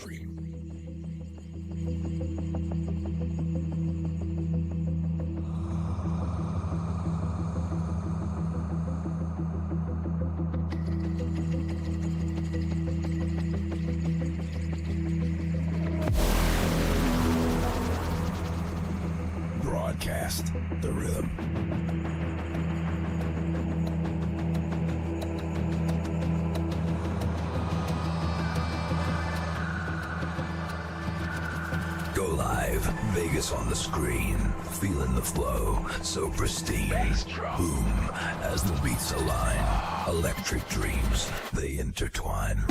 screen. Broadcast the rhythm. Go live, Vegas on the screen, feeling the flow, so pristine. Boom, as the beats align, electric dreams, they intertwine.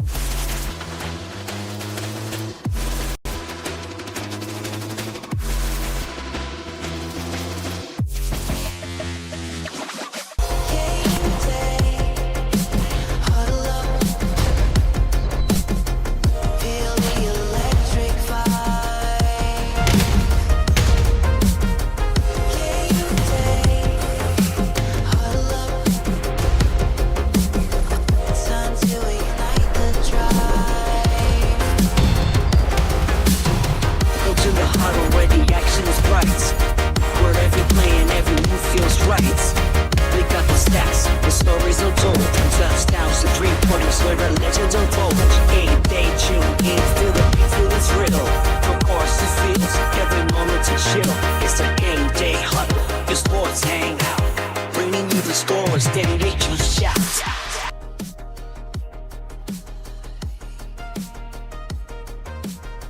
It's a game day huddle. Your sports hang out, bringing you the scores, then make you shout.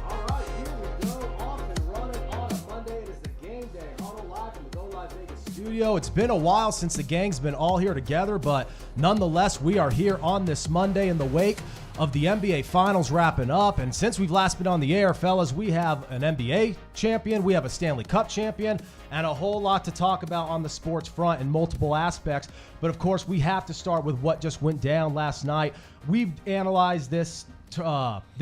All right, here we go, off and running on a Monday. It is the Gameday Huddle live from the Go Live Vegas studio. It's been a while since the gang's been all here together, but nonetheless, we are here on this Monday in the wake of the NBA Finals wrapping up. And since we've last been on the air, fellas, we have an NBA champion, we have a Stanley Cup champion, and a whole lot to talk about on the sports front in multiple aspects. But of course, we have to start with what just went down last night. We've analyzed this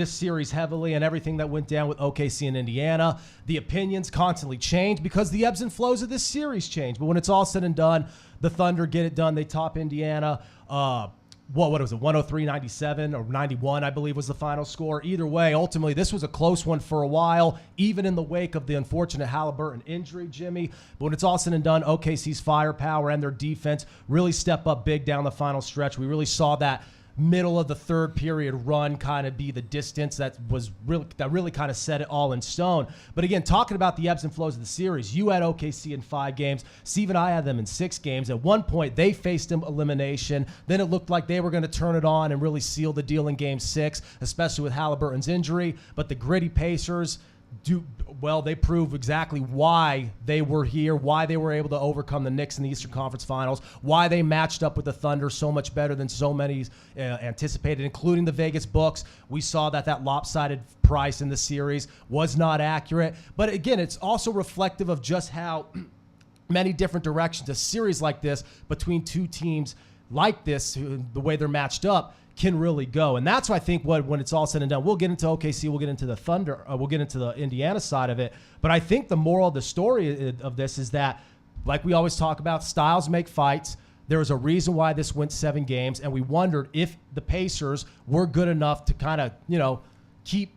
series heavily and everything that went down with OKC and Indiana. The opinions constantly change because the ebbs and flows of this series change. But when it's all said and done, the Thunder get it done. They top Indiana. What was it, 103-97 or 91, I believe was the final score. Either way, ultimately, this was a close one for a while, even in the wake of the unfortunate Halliburton injury, Jimmy. But when it's all said and done, OKC's firepower and their defense really step up big down the final stretch. We really saw that middle of the third period run kind of be the distance that really kind of set it all in stone. But again, talking about the ebbs and flows of the series, you had OKC in 5 games. Steve and I had them in 6 games. At one point, they faced elimination. Then it looked like they were going to turn it on and really seal the deal in Game 6, especially with Halliburton's injury. But the gritty Pacers they prove exactly why they were here, why they were able to overcome the Knicks in the Eastern Conference Finals, why they matched up with the Thunder so much better than so many anticipated, including the Vegas books. We saw that lopsided price in the series was not accurate. But again, it's also reflective of just how many different directions a series like this between two teams like this, the way they're matched up, can really go. And that's why I think when it's all said and done, we'll get into OKC, we'll get into the Thunder, we'll get into the Indiana side of it. But I think the moral of the story of this is that, like we always talk about, styles make fights. There was a reason why this went 7 games, and we wondered if the Pacers were good enough to kind of, keep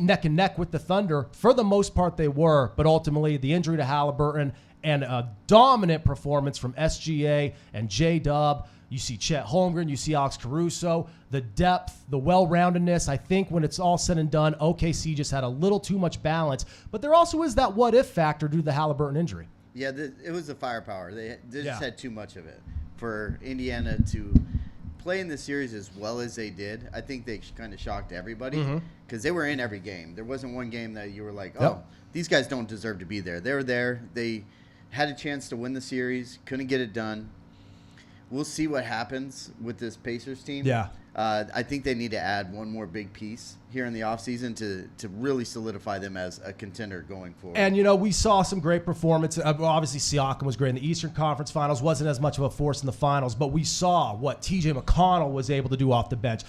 neck and neck with the Thunder. For the most part, they were, but ultimately the injury to Halliburton and a dominant performance from SGA and J-Dub. You see Chet Holmgren, you see Alex Caruso, the depth, the well-roundedness. I think when it's all said and done, OKC just had a little too much balance. But there also is that what-if factor due to the Halliburton injury. Yeah, it was the firepower. They just had too much of it. For Indiana to play in the series as well as they did, I think they kind of shocked everybody because they were in every game. There wasn't one game that you were like, these guys don't deserve to be there. They were there. They had a chance to win the series, couldn't get it done. We'll see what happens with this Pacers team. Yeah. I think they need to add one more big piece here in the offseason to really solidify them as a contender going forward. And, we saw some great performance. Obviously, Siakam was great in the Eastern Conference Finals. Wasn't as much of a force in the finals. But we saw what T.J. McConnell was able to do off the bench.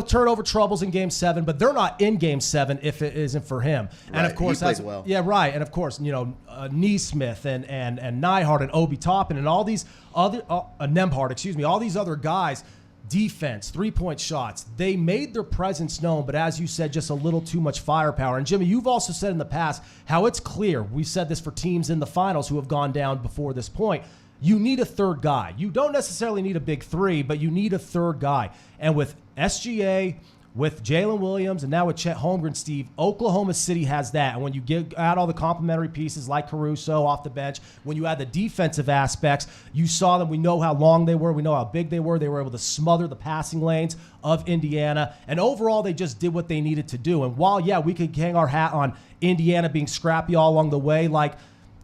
Turnover troubles in Game 7, but they're not in Game 7 if it isn't for him. Right. And, of course, he plays well. Yeah, right. And, of course, Neesmith and Neihardt and Obi Toppin and all these other Nembhard, all these other guys, defense, three-point shots. They made their presence known, but as you said, just a little too much firepower. And Jimmy, you've also said in the past how it's clear, we've said this for teams in the finals who have gone down before this point, you need a third guy. You don't necessarily need a big three, but you need a third guy. And with SGA, with Jalen Williams, and now with Chet Holmgren, Steve, Oklahoma City has that. And when you add all the complementary pieces like Caruso off the bench, when you add the defensive aspects, you saw them. We know how long they were. We know how big they were. They were able to smother the passing lanes of Indiana. And overall, they just did what they needed to do. And while, yeah, we could hang our hat on Indiana being scrappy all along the way, like,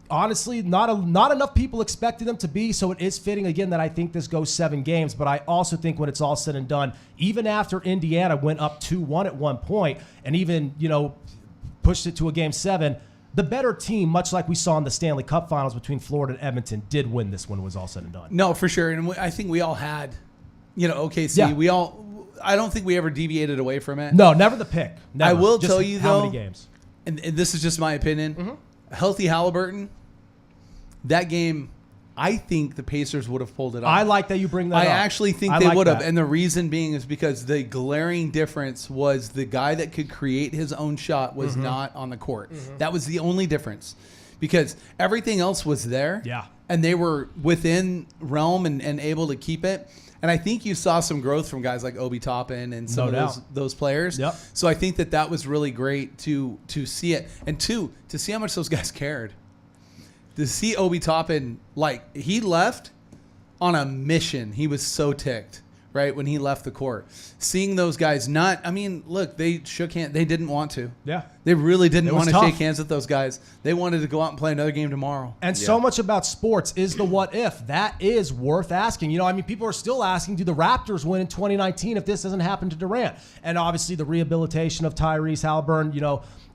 honestly, not enough people expected them to be, so it is fitting, again, that I think this goes 7 games. But I also think when it's all said and done, even after Indiana went up 2-1 at one point and even, pushed it to a Game 7, the better team, much like we saw in the Stanley Cup Finals between Florida and Edmonton, did win this when it was all said and done. No, for sure. And I think we all had, OKC. Yeah. I don't think we ever deviated away from it. No, never the pick. Never. I will just tell you, how though, many games. And this is just my opinion, healthy Halliburton, that game, I think the Pacers would have pulled it off. I like that you bring that up. I actually think they would have. And the reason being is because the glaring difference was the guy that could create his own shot was not on the court. That was the only difference. Because everything else was there. Yeah. And they were within realm and able to keep it. And I think you saw some growth from guys like Obi Toppin and some of those players. Yep. So I think that was really great to see it. And to see how much those guys cared. To see Obi Toppin, he left on a mission. He was so ticked, right, when he left the court. Seeing those guys look, they shook hands. They didn't want to. Yeah. They really didn't want to shake hands with those guys. They wanted to go out and play another game tomorrow. And so much about sports is the what if. That is worth asking. People are still asking, do the Raptors win in 2019 if this doesn't happen to Durant? And obviously the rehabilitation of Tyrese Halliburton,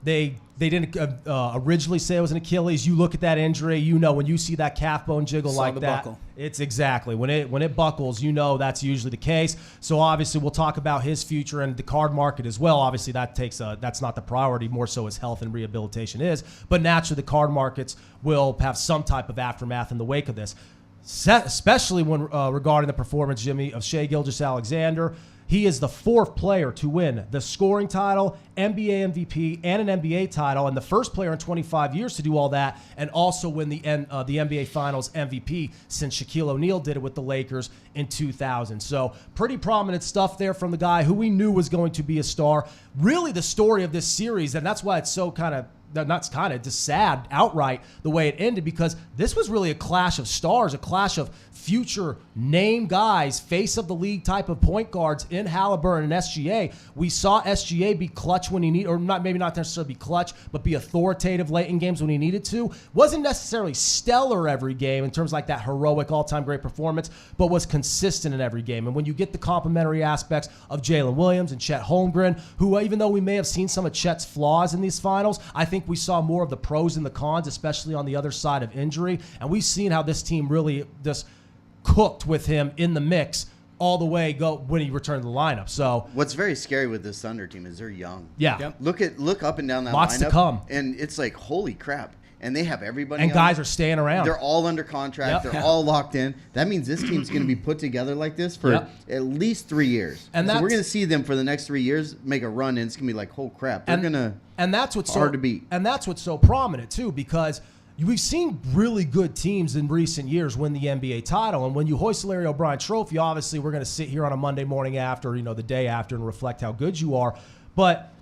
they didn't originally say it was an Achilles. You look at that injury, when you see that calf bone jiggle like that, buckle. It's exactly when it buckles. That's usually the case. So obviously we'll talk about his future and the card market as well. Obviously that's not the priority. More so his health and rehabilitation is. But naturally the card markets will have some type of aftermath in the wake of this, especially when regarding the performance, Jimmy, of Shai Gilgeous-Alexander. He is the 4th player to win the scoring title, NBA MVP, and an NBA title, and the first player in 25 years to do all that, and also win the NBA Finals MVP since Shaquille O'Neal did it with the Lakers in 2000. So pretty prominent stuff there from the guy who we knew was going to be a star. Really the story of this series, and that's why it's so just sad outright the way it ended, because this was really a clash of stars, a clash of future name guys, face of the league type of point guards in Halliburton and SGA. We saw SGA be clutch when he needed, or maybe not necessarily be clutch, but be authoritative late in games when he needed to. Wasn't necessarily stellar every game in terms of that heroic all-time great performance, but was consistent in every game. And when you get the complementary aspects of Jalen Williams and Chet Holmgren, who even though we may have seen some of Chet's flaws in these finals, I think we saw more of the pros and the cons, especially on the other side of injury. And we've seen how this team really just cooked with him in the mix all the way when he returned to the lineup. So what's very scary with this Thunder team is they're young. Yeah. Yep. Look up and down that Lots lineup. to come. And it's like, holy crap. And they have everybody. And guys are staying around. They're all under contract. Yep. They're all locked in. That means this team's going to be put together like this for at least 3 years. And so we're going to see them for the next 3 years make a run, and it's going to be like, oh crap, they're going to. And that's what's hard to beat. And that's what's so prominent too, because we've seen really good teams in recent years win the NBA title. And when you hoist the Larry O'Brien Trophy, obviously we're going to sit here on a Monday morning after, the day after, and reflect how good you are. But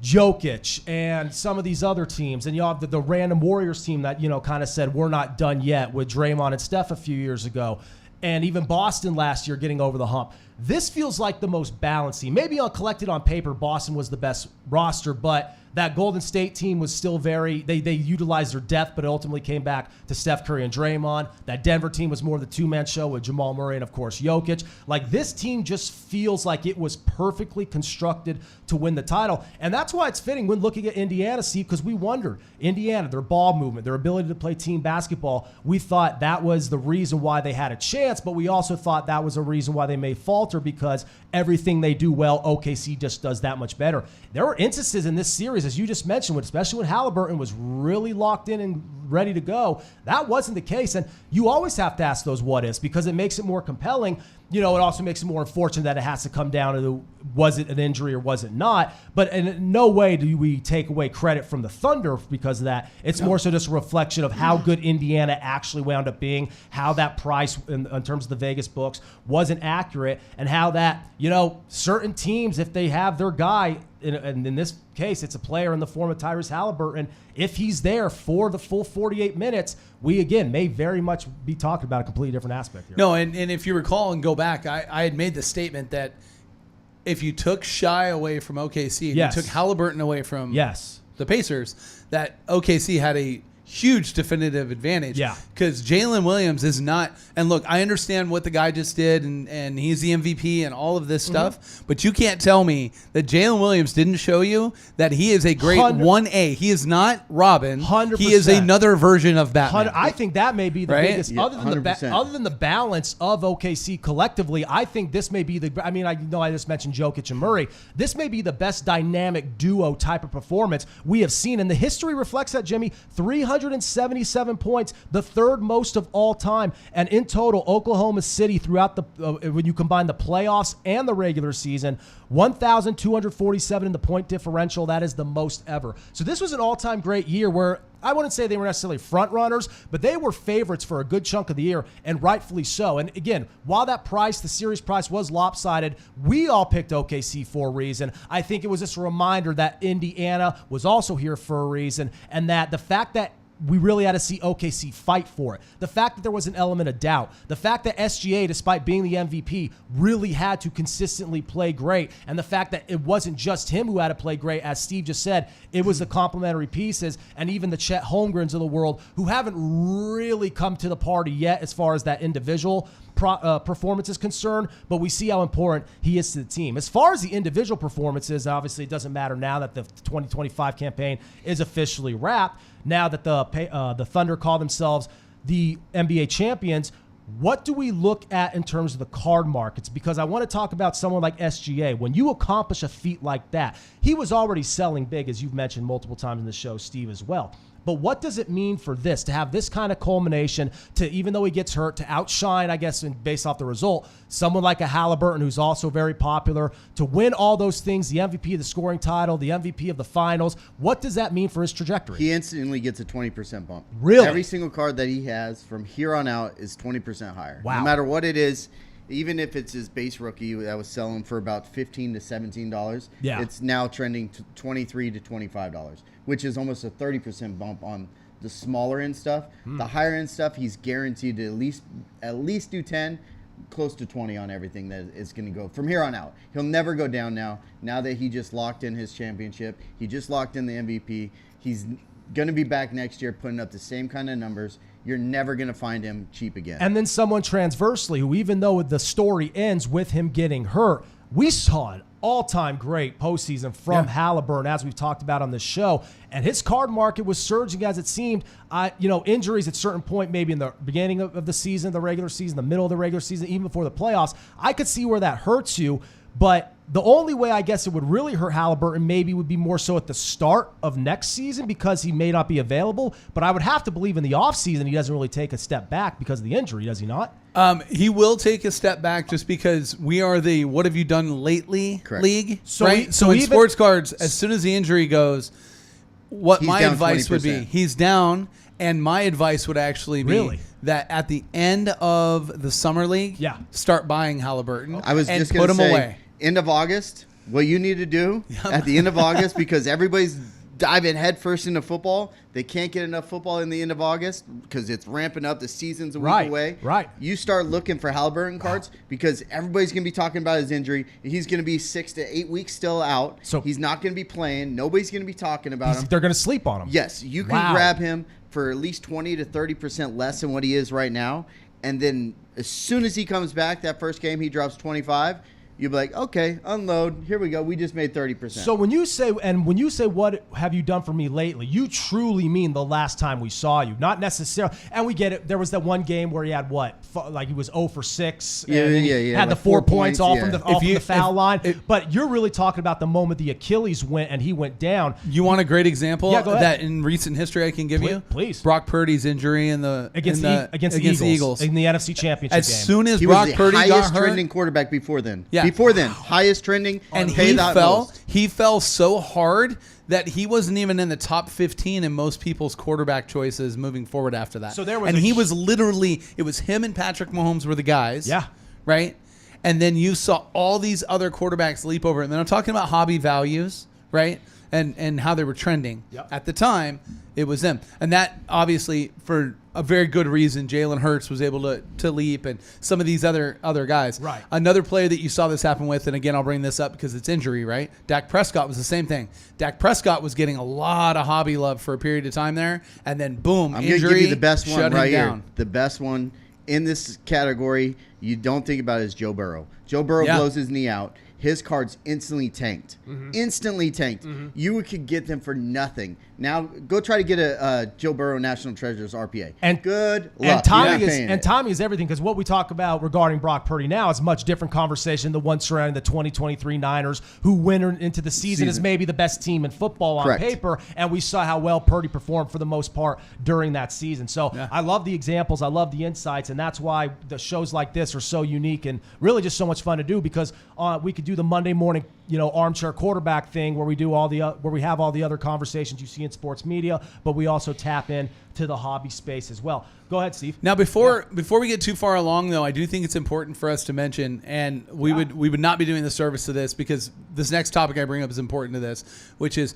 Jokic and some of these other teams, and you have the random Warriors team that, kind of said we're not done yet with Draymond and Steph a few years ago. And even Boston last year getting over the hump. This feels like the most balanced team. Maybe collected on paper, Boston was the best roster, but that Golden State team was still they utilized their depth, but it ultimately came back to Steph Curry and Draymond. That Denver team was more of the two-man show with Jamal Murray and, of course, Jokic. This team just feels like it was perfectly constructed to win the title. And that's why it's fitting when looking at Indiana, Steve, because we wondered, Indiana, their ball movement, their ability to play team basketball, we thought that was the reason why they had a chance, but we also thought that was a reason why they may falter falter because everything they do well, OKC just does that much better. There were instances in this series, as you just mentioned, especially when Halliburton was really locked in and ready to go. That wasn't the case. And you always have to ask those what ifs because it makes it more compelling. It also makes it more unfortunate that it has to come down to was it an injury or was it not. But in no way do we take away credit from the Thunder because of that. It's more so just a reflection of how good Indiana actually wound up being, how that price in terms of the Vegas books wasn't accurate, and how that, certain teams, if they have their guy, and in this case, it's a player in the form of Tyrese Halliburton, if he's there for the full 48 minutes, we, again, may very much be talking about a completely different aspect here. No, and if you recall and go back, I had made the statement that if you took Shai away from OKC and Yes. you took Halliburton away from Yes. the Pacers, that OKC had a huge definitive advantage. Yeah. Because Jalen Williams is not, and look, I understand what the guy just did, and he's the MVP and all of this stuff, but you can't tell me that Jalen Williams didn't show you that he is a great 1A. He is not Robin. 100%. He is another version of Batman. I think that may be the Right? biggest, Yeah, other than the balance of OKC collectively. I think this may be I know I just mentioned Jokic and Murray. This may be the best dynamic duo type of performance we have seen, and the history reflects that. Jimmy, 377 points, the third most of all time, and in total, Oklahoma City throughout the when you combine the playoffs and the regular season, 1,247 in the point differential. That is the most ever. So this was an all-time great year where I wouldn't say they were necessarily front runners, but they were favorites for a good chunk of the year, and rightfully so. And again, while that price, the series price, was lopsided, we all picked OKC for a reason. I think it was just a reminder that Indiana was also here for a reason, and that the fact that we really had to see OKC fight for it. The fact that there was an element of doubt. The fact that SGA, despite being the MVP, really had to consistently play great. And the fact that it wasn't just him who had to play great. As Steve just said, it was the complementary pieces and even the Chet Holmgrens of the world who haven't really come to the party yet as far as that individual performance is concerned, but we see how important he is to the team. As far as the individual performances, obviously it doesn't matter now that the 2025 campaign is officially wrapped. Now that the Thunder call themselves the NBA champions, what do we look at in terms of the card markets? Because I want to talk about someone like SGA. When you accomplish a feat like that, he was already selling big, as you've mentioned multiple times in the show, Steve, as well. But what does it mean for this, to have this kind of culmination, to, even though he gets hurt, to outshine, I guess, based off the result, someone like a Halliburton who's also very popular, to win all those things, the MVP of the scoring title, the MVP of the finals? What does that mean for his trajectory? He instantly gets a 20% bump. Really? Every single card that he has from here on out is 20% higher. Wow. No matter what it is, even if it's his base rookie that was selling for about $15 to $17, it's now trending to $23 to $25, which is almost a 30% bump on the smaller end stuff. The higher end stuff, he's guaranteed to at least do 10, close to 20 on everything that is going to go from here on out. He'll never go down now that he just locked in his championship. He just locked in the MVP. He's going to be back next year putting up the same kind of numbers. You're never going to find him cheap again. And then someone transversely who, even though the story ends with him getting hurt, we saw an all-time great postseason from Halliburton, as we've talked about on this show. And his card market was surging as it seemed. Injuries at a certain point, maybe in the beginning of the season, the regular season, the middle of the regular season, even before the playoffs, I could see where that hurts you. But the only way I guess it would really hurt Halliburton maybe would be more so at the start of next season because he may not be available. But I would have to believe in the offseason he doesn't really take a step back because of the injury, does he not? He will take a step back just because we are the what have you done lately league, right? So in sports cards, as soon as the injury goes, what my advice would be, he's down, and my advice would actually be that at the end of the summer league, start buying Halliburton. I was and just going to say, away. End of August, what you need to do at the end of August, because everybody's diving headfirst into football. They can't get enough football in the end of August because it's ramping up. The season's a week away. Right. You start looking for Halliburton cards because everybody's going to be talking about his injury. He's going to be 6 to 8 weeks still out. So he's not going to be playing. Nobody's going to be talking about him. They're going to sleep on him. Yes. You can grab him for at least 20 to 30% less than what he is right now. And then as soon as he comes back, that first game, he drops 25. you'd be like, okay, unload. Here we go. We just made 30%. So when you say what have you done for me lately, you truly mean the last time we saw you, not necessarily. And we get it. There was that one game where he had like he was 0 for 6. Yeah. Had the like 4 points off from yeah. the foul line. But you're really talking about the moment the Achilles went and he went down. You want a great example Yeah, go ahead. that in recent history I can give you? Please. Brock Purdy's injury Against the Eagles in the NFC Championship as game. soon as He Brock was the Purdy got highest hurt, trending quarterback before then. Yeah. Before then, highest trending. and paid he the fell. most. He fell so hard that he wasn't even in the top 15 in most people's quarterback choices moving forward after that. So there was and a he hu- was literally, it was him and Patrick Mahomes were the guys. Yeah. Right? And then you saw all these other quarterbacks leap over. And then I'm talking about hobby values, right? And how they were trending. Yep. At the time, it was them. And that obviously, for a very good reason, Jalen Hurts was able to leap, and some of these other guys. Right. Another player that you saw this happen with, and again, I'll bring this up because it's injury, right? Dak Prescott was the same thing. Dak Prescott was getting a lot of hobby love for a period of time there, and then boom, I'm going to injury give you the best shut one him right here. down. The best one in this category you don't think about is Joe Burrow. Joe Burrow Yeah. blows his knee out. His card's instantly tanked. Instantly tanked. You could get them for nothing. Now, go try to get a Joe Burrow National Treasures RPA. And good luck. And timing You're not is paying and it. timing is everything, because what we talk about regarding Brock Purdy now is a much different conversation. The one surrounding the 2023 Niners, who went into the season as maybe the best team in football on Correct. paper, and we saw how well Purdy performed for the most part during that season. So I love the examples, I love the insights, and that's why the shows like this are so unique and really just so much fun to do, because we could do the Monday morning, armchair quarterback thing where we do where we have all the other conversations you see in sports media, but we also tap in to the hobby space as well. Go ahead, Steve. Now, before we get too far along, though, I do think it's important for us to mention, and we would not be doing the service to this, because this next topic I bring up is important to this, which is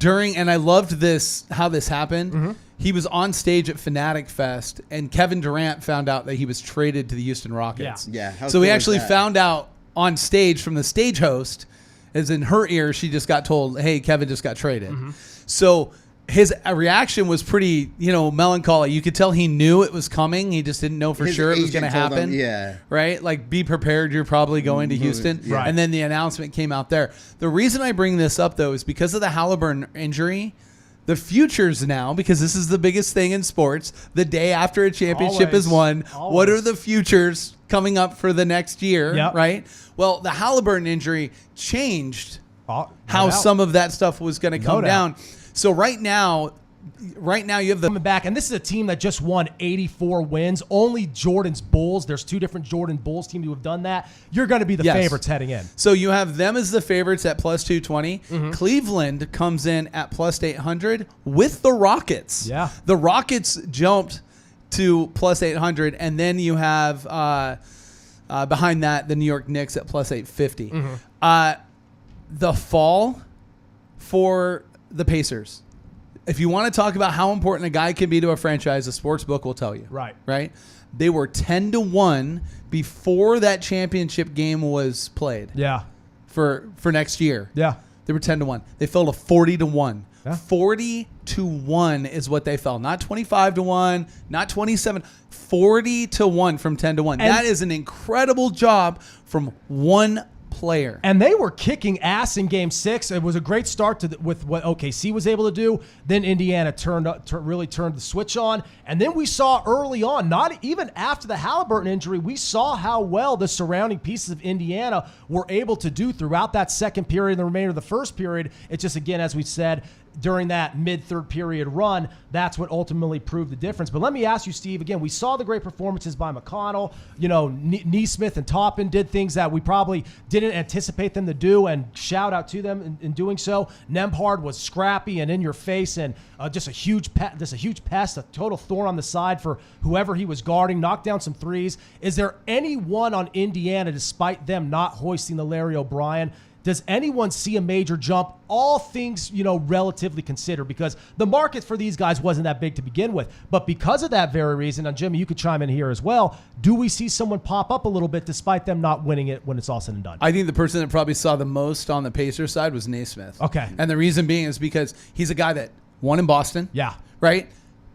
and I loved this, how this happened. He was on stage at Fanatic Fest, and Kevin Durant found out that he was traded to the Houston Rockets. Yeah. How So he cool is actually that? found out on stage from the stage host, as in her ear, she just got told, hey, Kevin just got traded. So his reaction was pretty, melancholy. You could tell he knew it was coming. He just didn't know for His sure it was agent going to told happen. him, yeah. Right? Like, be prepared. You're probably going to Houston. Right. And then the announcement came out there. The reason I bring this up, though, is because of the Halliburton injury. The futures now, because this is the biggest thing in sports, the day after a championship is won, what are the futures coming up for the next year, right? Well, the Halliburton injury changed how some of that stuff was going to come down. So right now you have the coming back, and this is a team that just won 84 wins. Only Jordan's Bulls. There's two different Jordan Bulls teams who have done that. You're going to be the favorites heading in. So you have them as the favorites at plus 220. Cleveland comes in at plus 800 with the Rockets. Yeah. The Rockets jumped to plus 800, and then you have behind that the New York Knicks at plus 850. The fall for the Pacers. If you want to talk about how important a guy can be to a franchise, the sports book will tell you. Right? They were 10-1 before that championship game was played. Yeah. For next year. Yeah. They were 10-1. They fell to 40-1. Yeah. 40-1 is what they fell. Not 25-1, not 27. 40-1 from 10-1. That is an incredible job from one player. And they were kicking ass in Game 6. It was a great start with what OKC was able to do. Then Indiana really turned the switch on. And then we saw early on, not even after the Halliburton injury, we saw how well the surrounding pieces of Indiana were able to do throughout that second period and the remainder of the first period. It's just, again, as we said, during that mid-third period run, that's what ultimately proved the difference. But let me ask you, Steve, again, we saw the great performances by McConnell. Neesmith and Toppin did things that we probably didn't anticipate them to do, and shout out to them in doing so. Nembhard was scrappy and in your face, and just a huge pest, a total thorn on the side for whoever he was guarding, knocked down some threes. Is there anyone on Indiana, despite them not hoisting the Larry O'Brien, does anyone see a major jump, all things, relatively considered? Because the market for these guys wasn't that big to begin with. But because of that very reason, and Jimmy, you could chime in here as well, do we see someone pop up a little bit despite them not winning it when it's all said and done? I think the person that probably saw the most on the Pacers side was Naismith. Okay. And the reason being is because he's a guy that won in Boston. Yeah. Right?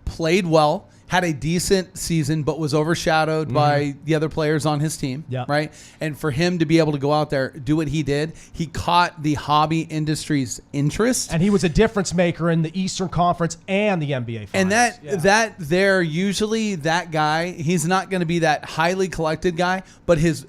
played well, had a decent season, but was overshadowed by the other players on his team, right? And for him to be able to go out there, do what he did, he caught the hobby industry's interest. And he was a difference maker in the Eastern Conference and the NBA Finals. And that they're usually that guy, he's not going to be that highly collected guy, but his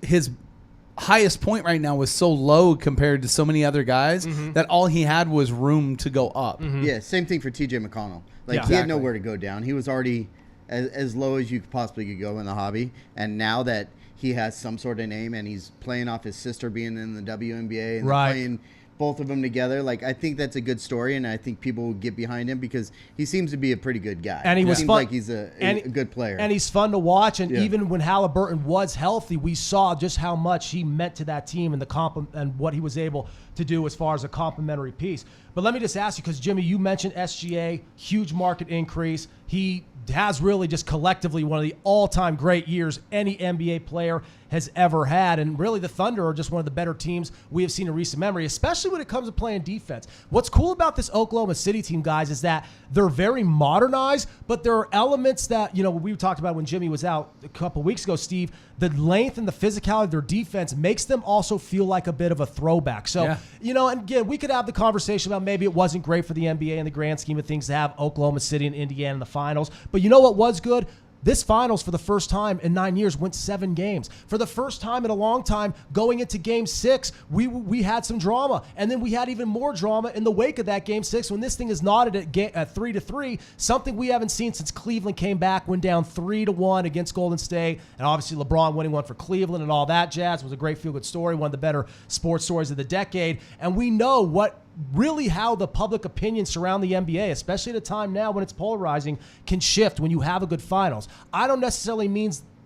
highest point right now was so low compared to so many other guys that all he had was room to go up. Yeah, same thing for TJ McConnell. Like he had nowhere to go down. He was already as low as you possibly could go in the hobby. And now that he has some sort of name and he's playing off his sister being in the WNBA and playing both of them together, like I think that's a good story, and I think people will get behind him because he seems to be a pretty good guy. And he was seems fun. like he's a good player. And he's fun to watch. And even when Halliburton was healthy, we saw just how much he meant to that team and and what he was able to do as far as a complimentary piece. But let me just ask you, because Jimmy, you mentioned SGA, huge market increase. He has really just collectively one of the all-time great years any NBA player has ever had. And really the Thunder are just one of the better teams we have seen in recent memory, especially when it comes to playing defense. What's cool about this Oklahoma City team, guys, is that they're very modernized, but there are elements that, we talked about when Jimmy was out a couple weeks ago, Steve, the length and the physicality of their defense makes them also feel like a bit of a throwback. So, and again, we could have the conversation about maybe it wasn't great for the NBA in the grand scheme of things to have Oklahoma City and Indiana in the finals. But you know what was good? This finals, for the first time in 9 years, went 7 games. For the first time in a long time, going into Game 6, we had some drama. And then we had even more drama in the wake of that Game 6 when this thing is knotted at 3-3, something we haven't seen since Cleveland came back, went down 3-1 against Golden State. And obviously LeBron winning one for Cleveland and all that jazz was a great feel-good story, one of the better sports stories of the decade. And we know really how the public opinion surround the NBA, especially at a time now when it's polarizing, can shift when you have a good finals. I don't necessarily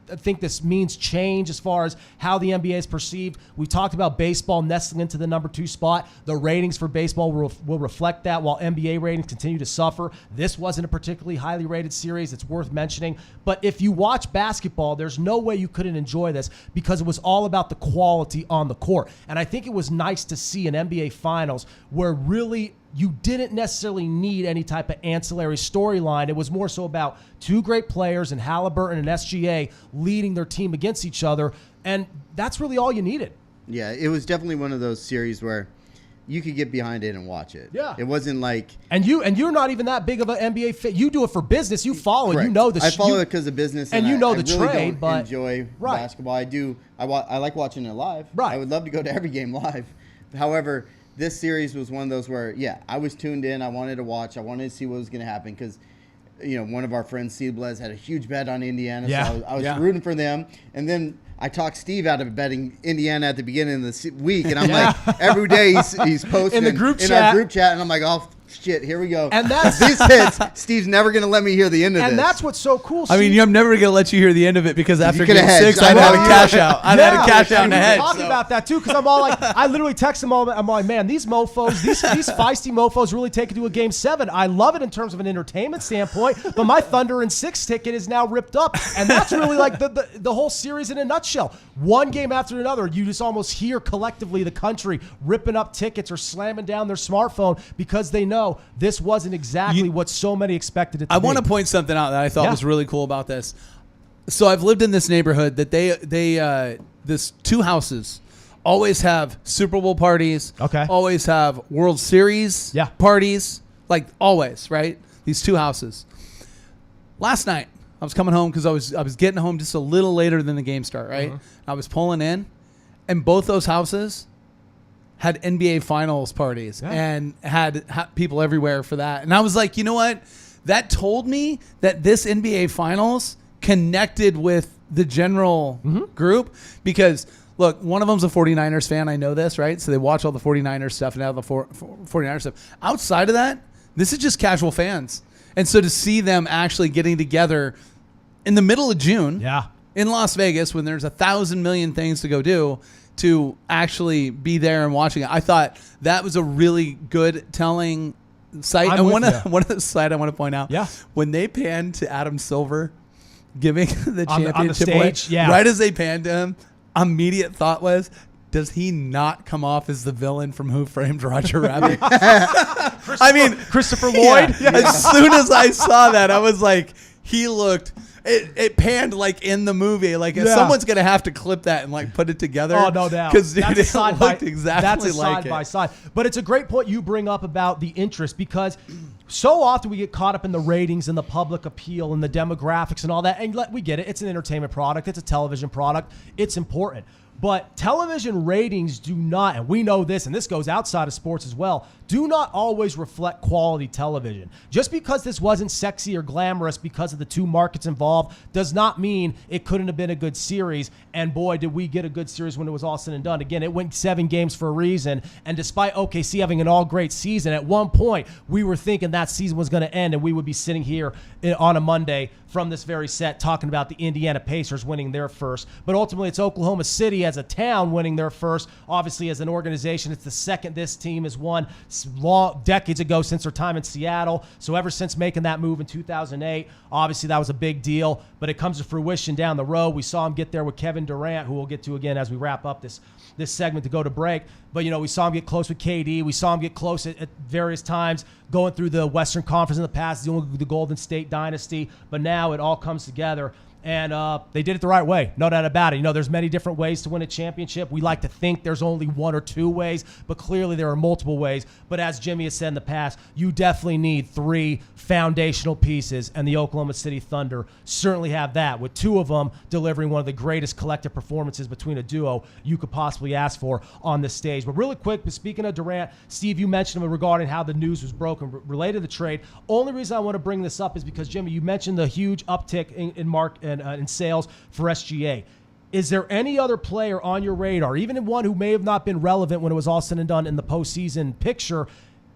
think this means change as far as how the NBA is perceived. We talked about baseball nestling into the number 2 spot. The ratings for baseball will reflect that, while NBA ratings continue to suffer. This wasn't a particularly highly rated series. It's worth mentioning. But if you watch basketball, there's no way you couldn't enjoy this because it was all about the quality on the court. And I think it was nice to see an NBA Finals where really you didn't necessarily need any type of ancillary storyline. It was more so about 2 great players in Halliburton and SGA leading their team against each other, and that's really all you needed. Yeah, it was definitely one of those series where you could get behind it and watch it. Yeah. It wasn't like... And you're not even that big of an NBA fan. You do it for business. You follow it. You know the... I follow it because of business. And you know the really trade, but... enjoy basketball. I do. I like watching it live. Right. I would love to go to every game live. However... this series was one of those where, I was tuned in. I wanted to watch. I wanted to see what was going to happen because, one of our friends, Steve Blez, had a huge bet on Indiana. So I was rooting for them. And then I talked Steve out of betting Indiana at the beginning of the week. And I'm like, every day he's posting in the group chat. Our group chat. And I'm like, oh, shit, here we go. And that's this hits. Steve's never going to let me hear the end of this. And that's what's so cool, Steve. I mean, I'm never going to let you hear the end of it because after Game hedged. 6, I'd had a cash out. I'd had a cash out in the head. Talking about that too, because I'm all like, I literally text them all. I'm like, man, these mofos, these feisty mofos, really take it to a Game 7. I love it in terms of an entertainment standpoint, but my Thunder and 6 ticket is now ripped up, and that's really like the whole series in a nutshell. One game after another, you just almost hear collectively the country ripping up tickets or slamming down their smartphone because they know this wasn't exactly what so many expected it to be. I want to point something out that I thought was really cool about this. So I've lived in this neighborhood that this 2 houses always have Super Bowl parties. Okay. Always have World Series parties. Like always, right? These 2 houses. Last night, I was coming home because I was getting home just a little later than the game start, right? I was pulling in, and both those houses had NBA Finals parties and had people everywhere for that. And I was like, you know what? That told me that this NBA Finals connected with the general group because, look, one of them's a 49ers fan. I know this, right? So they watch all the 49ers stuff and all the 49ers stuff. Outside of that, this is just casual fans. And so to see them actually getting together in the middle of June in Las Vegas when there's 1,000 million things to go do, to actually be there and watching it, I thought that was a really good telling sight. And one of the slides I want to point out, when they panned to Adam Silver giving the championship on the stage, away, right as they panned to him, immediate thought was, does he not come off as the villain from Who Framed Roger Rabbit? I mean, Christopher Lloyd. Yeah. As soon as I saw that, I was like, he looked. It panned like in the movie. Like someone's gonna have to clip that and like put it together. Oh, no doubt. Because it That's a looked exactly like side by side. But it's a great point you bring up about the interest, because so often we get caught up in the ratings and the public appeal and the demographics and all that. And we get it. It's an entertainment product. It's a television product. It's important. But television ratings do not, and we know this, and this goes outside of sports as well, do not always reflect quality television. Just because this wasn't sexy or glamorous because of the two markets involved does not mean it couldn't have been a good series. And boy, did we get a good series when it was all said and done. Again, it went 7 games for a reason. And despite OKC having an all-great season, at one point we were thinking that season was going to end and we would be sitting here on a Monday from this very set talking about the Indiana Pacers winning their first. But ultimately, it's Oklahoma City as a town winning their first. Obviously, as an organization, it's the second this team has won decades ago since their time in Seattle. So ever since making that move in 2008, obviously that was a big deal. But it comes to fruition down the road. We saw him get there with Kevin Durant, who we'll get to again as we wrap up this segment to go to break. But, we saw him get close with KD. We saw him get close at various times going through the Western Conference in the past, dealing with the Golden State dynasty. But now it all comes together. And they did it the right way. No doubt about it. There's many different ways to win a championship. We like to think there's only one or two ways, but clearly there are multiple ways. But as Jimmy has said in the past, you definitely need 3 foundational pieces, and the Oklahoma City Thunder certainly have that, with 2 of them delivering one of the greatest collective performances between a duo you could possibly ask for on this stage. But really quick, speaking of Durant, Steve, you mentioned him regarding how the news was broken related to the trade. Only reason I want to bring this up is because, Jimmy, you mentioned the huge uptick in sales for SGA. Is there any other player on your radar, even one who may have not been relevant when it was all said and done in the postseason picture?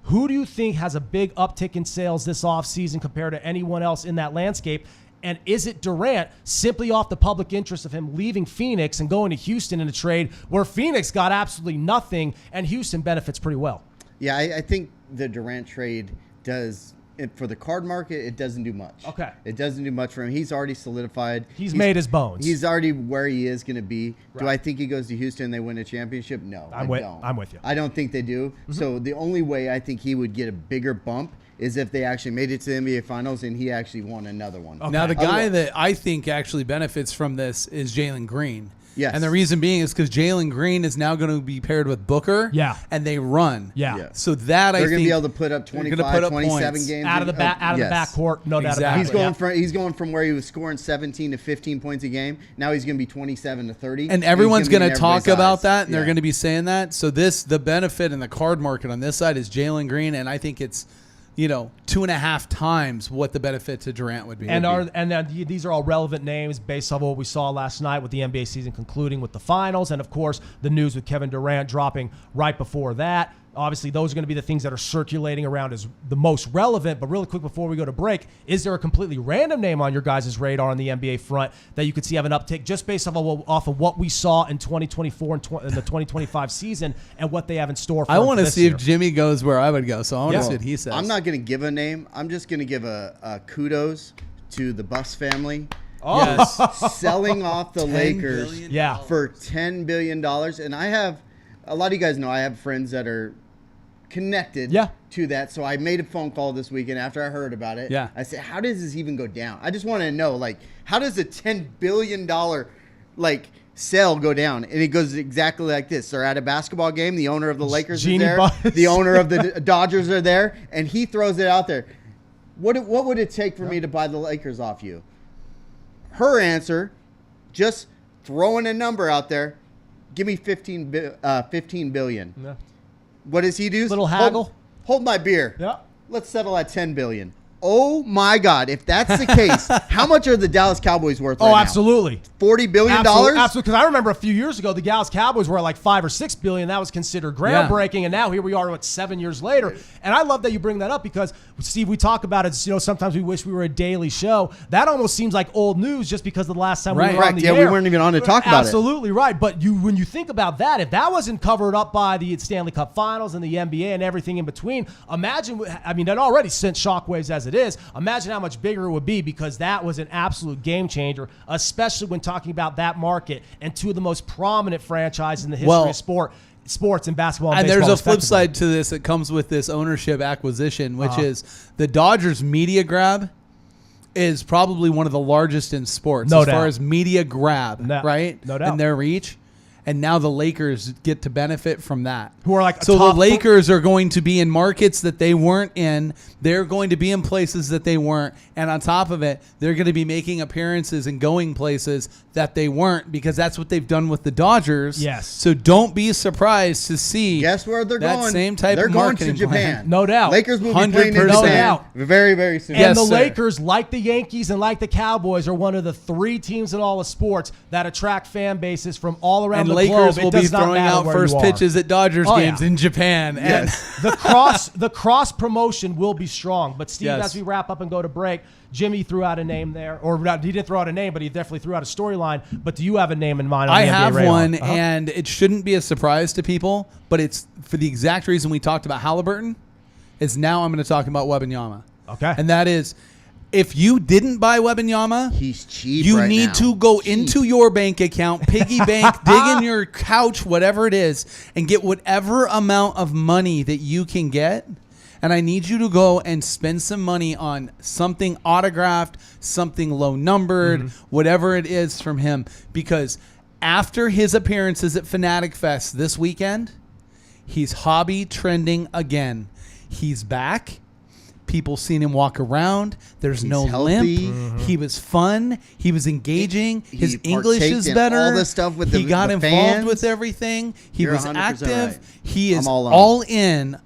Who do you think has a big uptick in sales this offseason compared to anyone else in that landscape? And is it Durant simply off the public interest of him leaving Phoenix and going to Houston in a trade where Phoenix got absolutely nothing and Houston benefits pretty well? Yeah, I think the Durant trade does. For the card market, it doesn't do much. Okay. It doesn't do much for him. He's already solidified. He's made his bones. He's already where he is going to be. Right. Do I think he goes to Houston and they win a championship? No, I don't. I'm with you. I don't think they do. Mm-hmm. So the only way I think he would get a bigger bump is if they actually made it to the NBA Finals and he actually won another one. Okay. Now, the guy that I think actually benefits from this is Jalen Green. Yes. And the reason being is because Jalen Green is now going to be paired with Booker. Yeah. And they run. Yeah. So that they're I think going to be able to put up 25, 27 points. games. Out of the backcourt, no doubt about it. He's going from where he was scoring 17 to 15 points a game. Now he's going to be 27 to 30. And everyone's going to talk about that, and they're going to be saying that. So the benefit in the card market on this side is Jalen Green, and I think it's 2.5 times what the benefit to Durant would be. And these are all relevant names based on what we saw last night with the NBA season concluding with the finals, and of course the news with Kevin Durant dropping right before that. Obviously, those are going to be the things that are circulating around as the most relevant. But really quick before we go to break, is there a completely random name on your guys' radar on the NBA front that you could see have an uptick just based off of what we saw in 2024 and the 2025 season and what they have in store for I want to see year? If Jimmy goes where I would go, so I want to see what he says. I'm not going to give a name. I'm just going to give a kudos to the Buss family. Oh. Yes. Selling off the Lakers for $10 billion. And I have, a lot of you guys know, I have friends that are connected to that. So I made a phone call this weekend after I heard about it. Yeah. I said, how does this even go down? I just want to know, how does a $10 billion sale go down? And it goes exactly like this. They're at a basketball game. The owner of the Lakers is there. The owner of the Dodgers are there. And he throws it out there. What would it take for me to buy the Lakers off you? Her answer, just throwing a number out there, give me $15 billion. Yeah. What does he do? Little haggle. Hold my beer. Yeah. Let's settle at $10 billion. Oh my God! If that's the case, how much are the Dallas Cowboys worth? Right now? Absolutely. $40 billion. Absolutely. Because I remember a few years ago, the Dallas Cowboys were like $5 or $6 billion. That was considered groundbreaking, and now here we are, 7 years later. And I love that you bring that up because, Steve, we talk about it. Sometimes we wish we were a daily show. That almost seems like old news just because of the last time we were on the air. We weren't even on to talk about it. Absolutely right. But when you think about that, if that wasn't covered up by the Stanley Cup Finals and the NBA and everything in between, imagine. I mean, that already sent shockwaves as it it is, imagine how much bigger it would be, because that was an absolute game changer, especially when talking about that market and two of the most prominent franchises in the history of sports in basketball and there's baseball, a flip side to this that comes with this ownership acquisition, which is the Dodgers media grab is probably one of the largest in sports far as media grab, right? No doubt. And their reach. And now the Lakers get to benefit from that. Who are like so the Lakers are going to be in markets that they weren't in. They're going to be in places that they weren't. And on top of it, they're going to be making appearances and going places that they weren't, because that's what they've done with the Dodgers. Yes. So don't be surprised to see. Guess where they're that going? Same type they're of going marketing to Japan. plan. No doubt. Lakers will be playing in 100%. Japan very, very soon. And Yes, the sir. Lakers, like the Yankees and like the Cowboys, are one of the 3 teams in all of sports that attract fan bases from all around And the Lakers globe. will be throwing out first pitches at Dodgers games in Japan. And the cross promotion will be strong. But Steve, Yes. as we wrap up and go to break, Jimmy threw out a name there, or he didn't throw out a name, but he definitely threw out a storyline. But do you have a name in mind? On I the NBA have radar? one, and it shouldn't be a surprise to people, but it's for the exact reason we talked about Halliburton. Is now I'm going to talk about Wembanyama. Okay. And that is, if you didn't buy Wembanyama, he's cheap. You right need now. to go into your bank account, piggy bank, dig in your couch, whatever it is, and get whatever amount of money that you can get. And I need you to go and spend some money on something autographed, something low numbered, whatever it is from him. Because after his appearances at Fanatic Fest this weekend, he's hobby trending again. He's back. People seen him walk around. There's no healthy. limp. He was fun. He was engaging. He His English partaked is in better. all this stuff with he the got involved fans. with everything. He You're was 100% active. right. He is I'm all on. all in.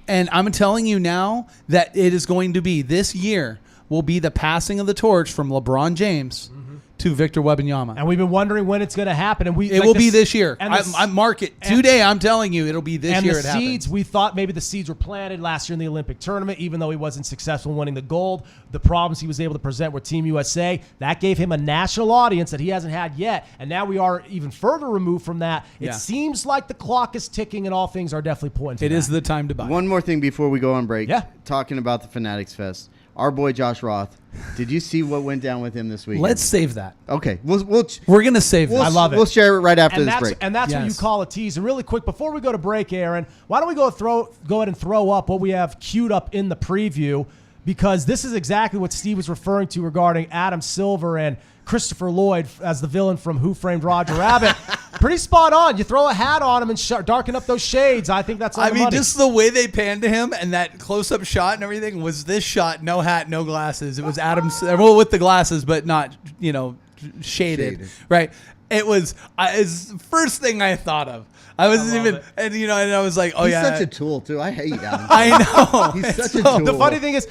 And I'm telling you now that it is going to be, this year will be the passing of the torch from LeBron James to Victor Wembanyama. And we've been wondering when it's going to happen. And It will be this year. And I mark it today. I'm telling you, it'll be this and year. the It happens. seeds, we thought maybe the seeds were planted last year in the Olympic tournament, even though he wasn't successful in winning the gold. The problems he was able to present with Team USA, that gave him a national audience that he hasn't had yet. And now we are even further removed from that. It seems like the clock is ticking, and all things are definitely pointing to It that. is the time to buy. One more thing before we go on break. Yeah. Talking about the Fanatics Fest. Our boy Josh Roth. Did you see what went down with him this week? Let's save that. Okay. We're going to save that. I love it. We'll share it right after And this that's, break. and that's what you Yes. call a tease. And really quick, before we go to break, Aaron, why don't we go ahead and throw up what we have queued up in the preview, because this is exactly what Steve was referring to regarding Adam Silver and Christopher Lloyd as the villain from Who Framed Roger Rabbit. Pretty spot on. You throw a hat on him and darken up those shades. I think that's all I the mean, money. just the way they panned to him and that close-up shot and everything was this shot, no hat, no glasses. It was Adam, well, with the glasses, but not, shaded. Right? It was it's the first thing I thought of. I wasn't even, it. and I was like, oh He's yeah. such a tool too. I hate Adam. I know. He's such a So- tool. The funny thing is,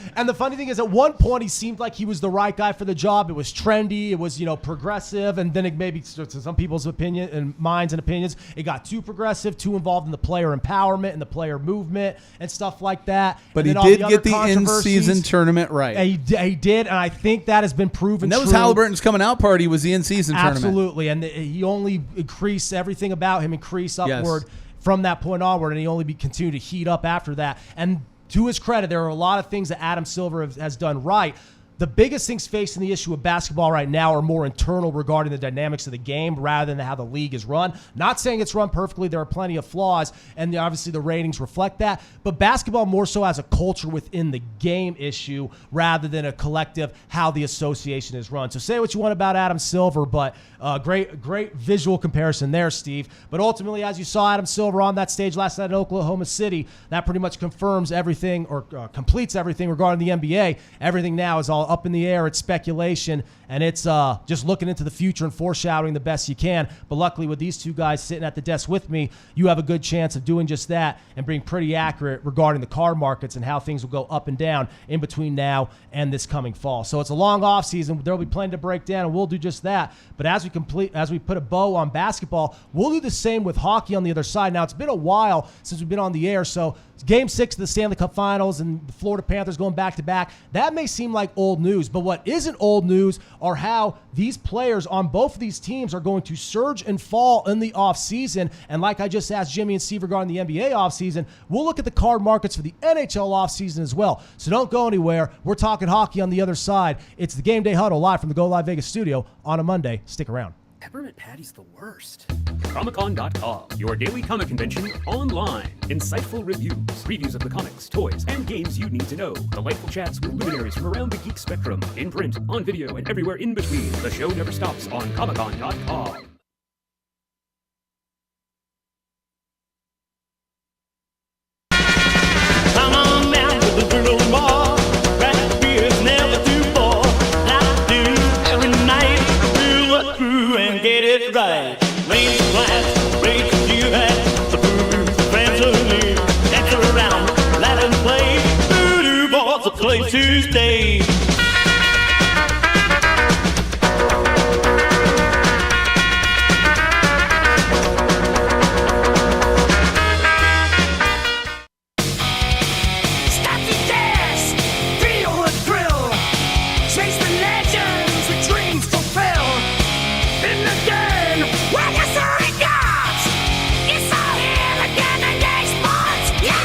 at one point he seemed like he was the right guy for the job. It was trendy, it was progressive, and then it maybe to some people's opinion and minds and opinions, it got too progressive, too involved in the player empowerment and the player movement and stuff like that. But And he then all did other get the controversies. in-season tournament right. And he did, and I think that has been proven. And that was true. Halliburton's coming out party was the in-season tournament. Absolutely, and he only increased everything about him increased upward from that point onward, and he only continued to heat up after that. And to his credit, there are a lot of things that Adam Silver has done right. The biggest things facing the issue of basketball right now are more internal regarding the dynamics of the game rather than how the league is run. Not saying it's run perfectly. There are plenty of flaws, and obviously the ratings reflect that. But basketball more so has a culture within the game issue rather than a collective how the association is run. So say what you want about Adam Silver, but great visual comparison there, Steve. But ultimately, as you saw Adam Silver on that stage last night in Oklahoma City, that pretty much confirms everything or completes everything regarding the NBA. Everything now is all up in the air. It's speculation, and it's just looking into the future and foreshadowing the best you can. But luckily, with these two guys sitting at the desk with me, you have a good chance of doing just that and being pretty accurate regarding the car markets and how things will go up and down in between now and this coming fall. So it's a long off season. There will be plenty to break down, and we'll do just that. But as we put a bow on basketball, we'll do the same with hockey on the other side. Now, it's been a while since we've been on the air, so Game 6 of the Stanley Cup Finals and the Florida Panthers going back-to-back, that may seem like old news. But what isn't old news are how these players on both of these teams are going to surge and fall in the offseason. And like I just asked Jimmy and Steve regarding the NBA offseason, we'll look at the card markets for the NHL offseason as well. So don't go anywhere. We're talking hockey on the other side. It's the Game Day Huddle live from the Go Live Vegas studio on a Monday. Stick around. Peppermint Patty's the worst. Comic-Con.com, your daily comic convention online. Insightful reviews, previews of the comics, toys, and games you need to know. Delightful chats with luminaries from around the geek spectrum. In print, on video, and everywhere in between. The show never stops on Comic-Con.com. Come on down to the Grill Bar. Craft beer's never too far. Like do every night. Do a crew and get it right. Raise the glass, raise the few hats. The booze, the friends are near. Dance around, let them play. Voodoo Bar's a place to stay. Stop the gas, feel the thrill, chase the legends with dreams fulfill. In the game, where you surrender, it's all here again in these months. Yeah,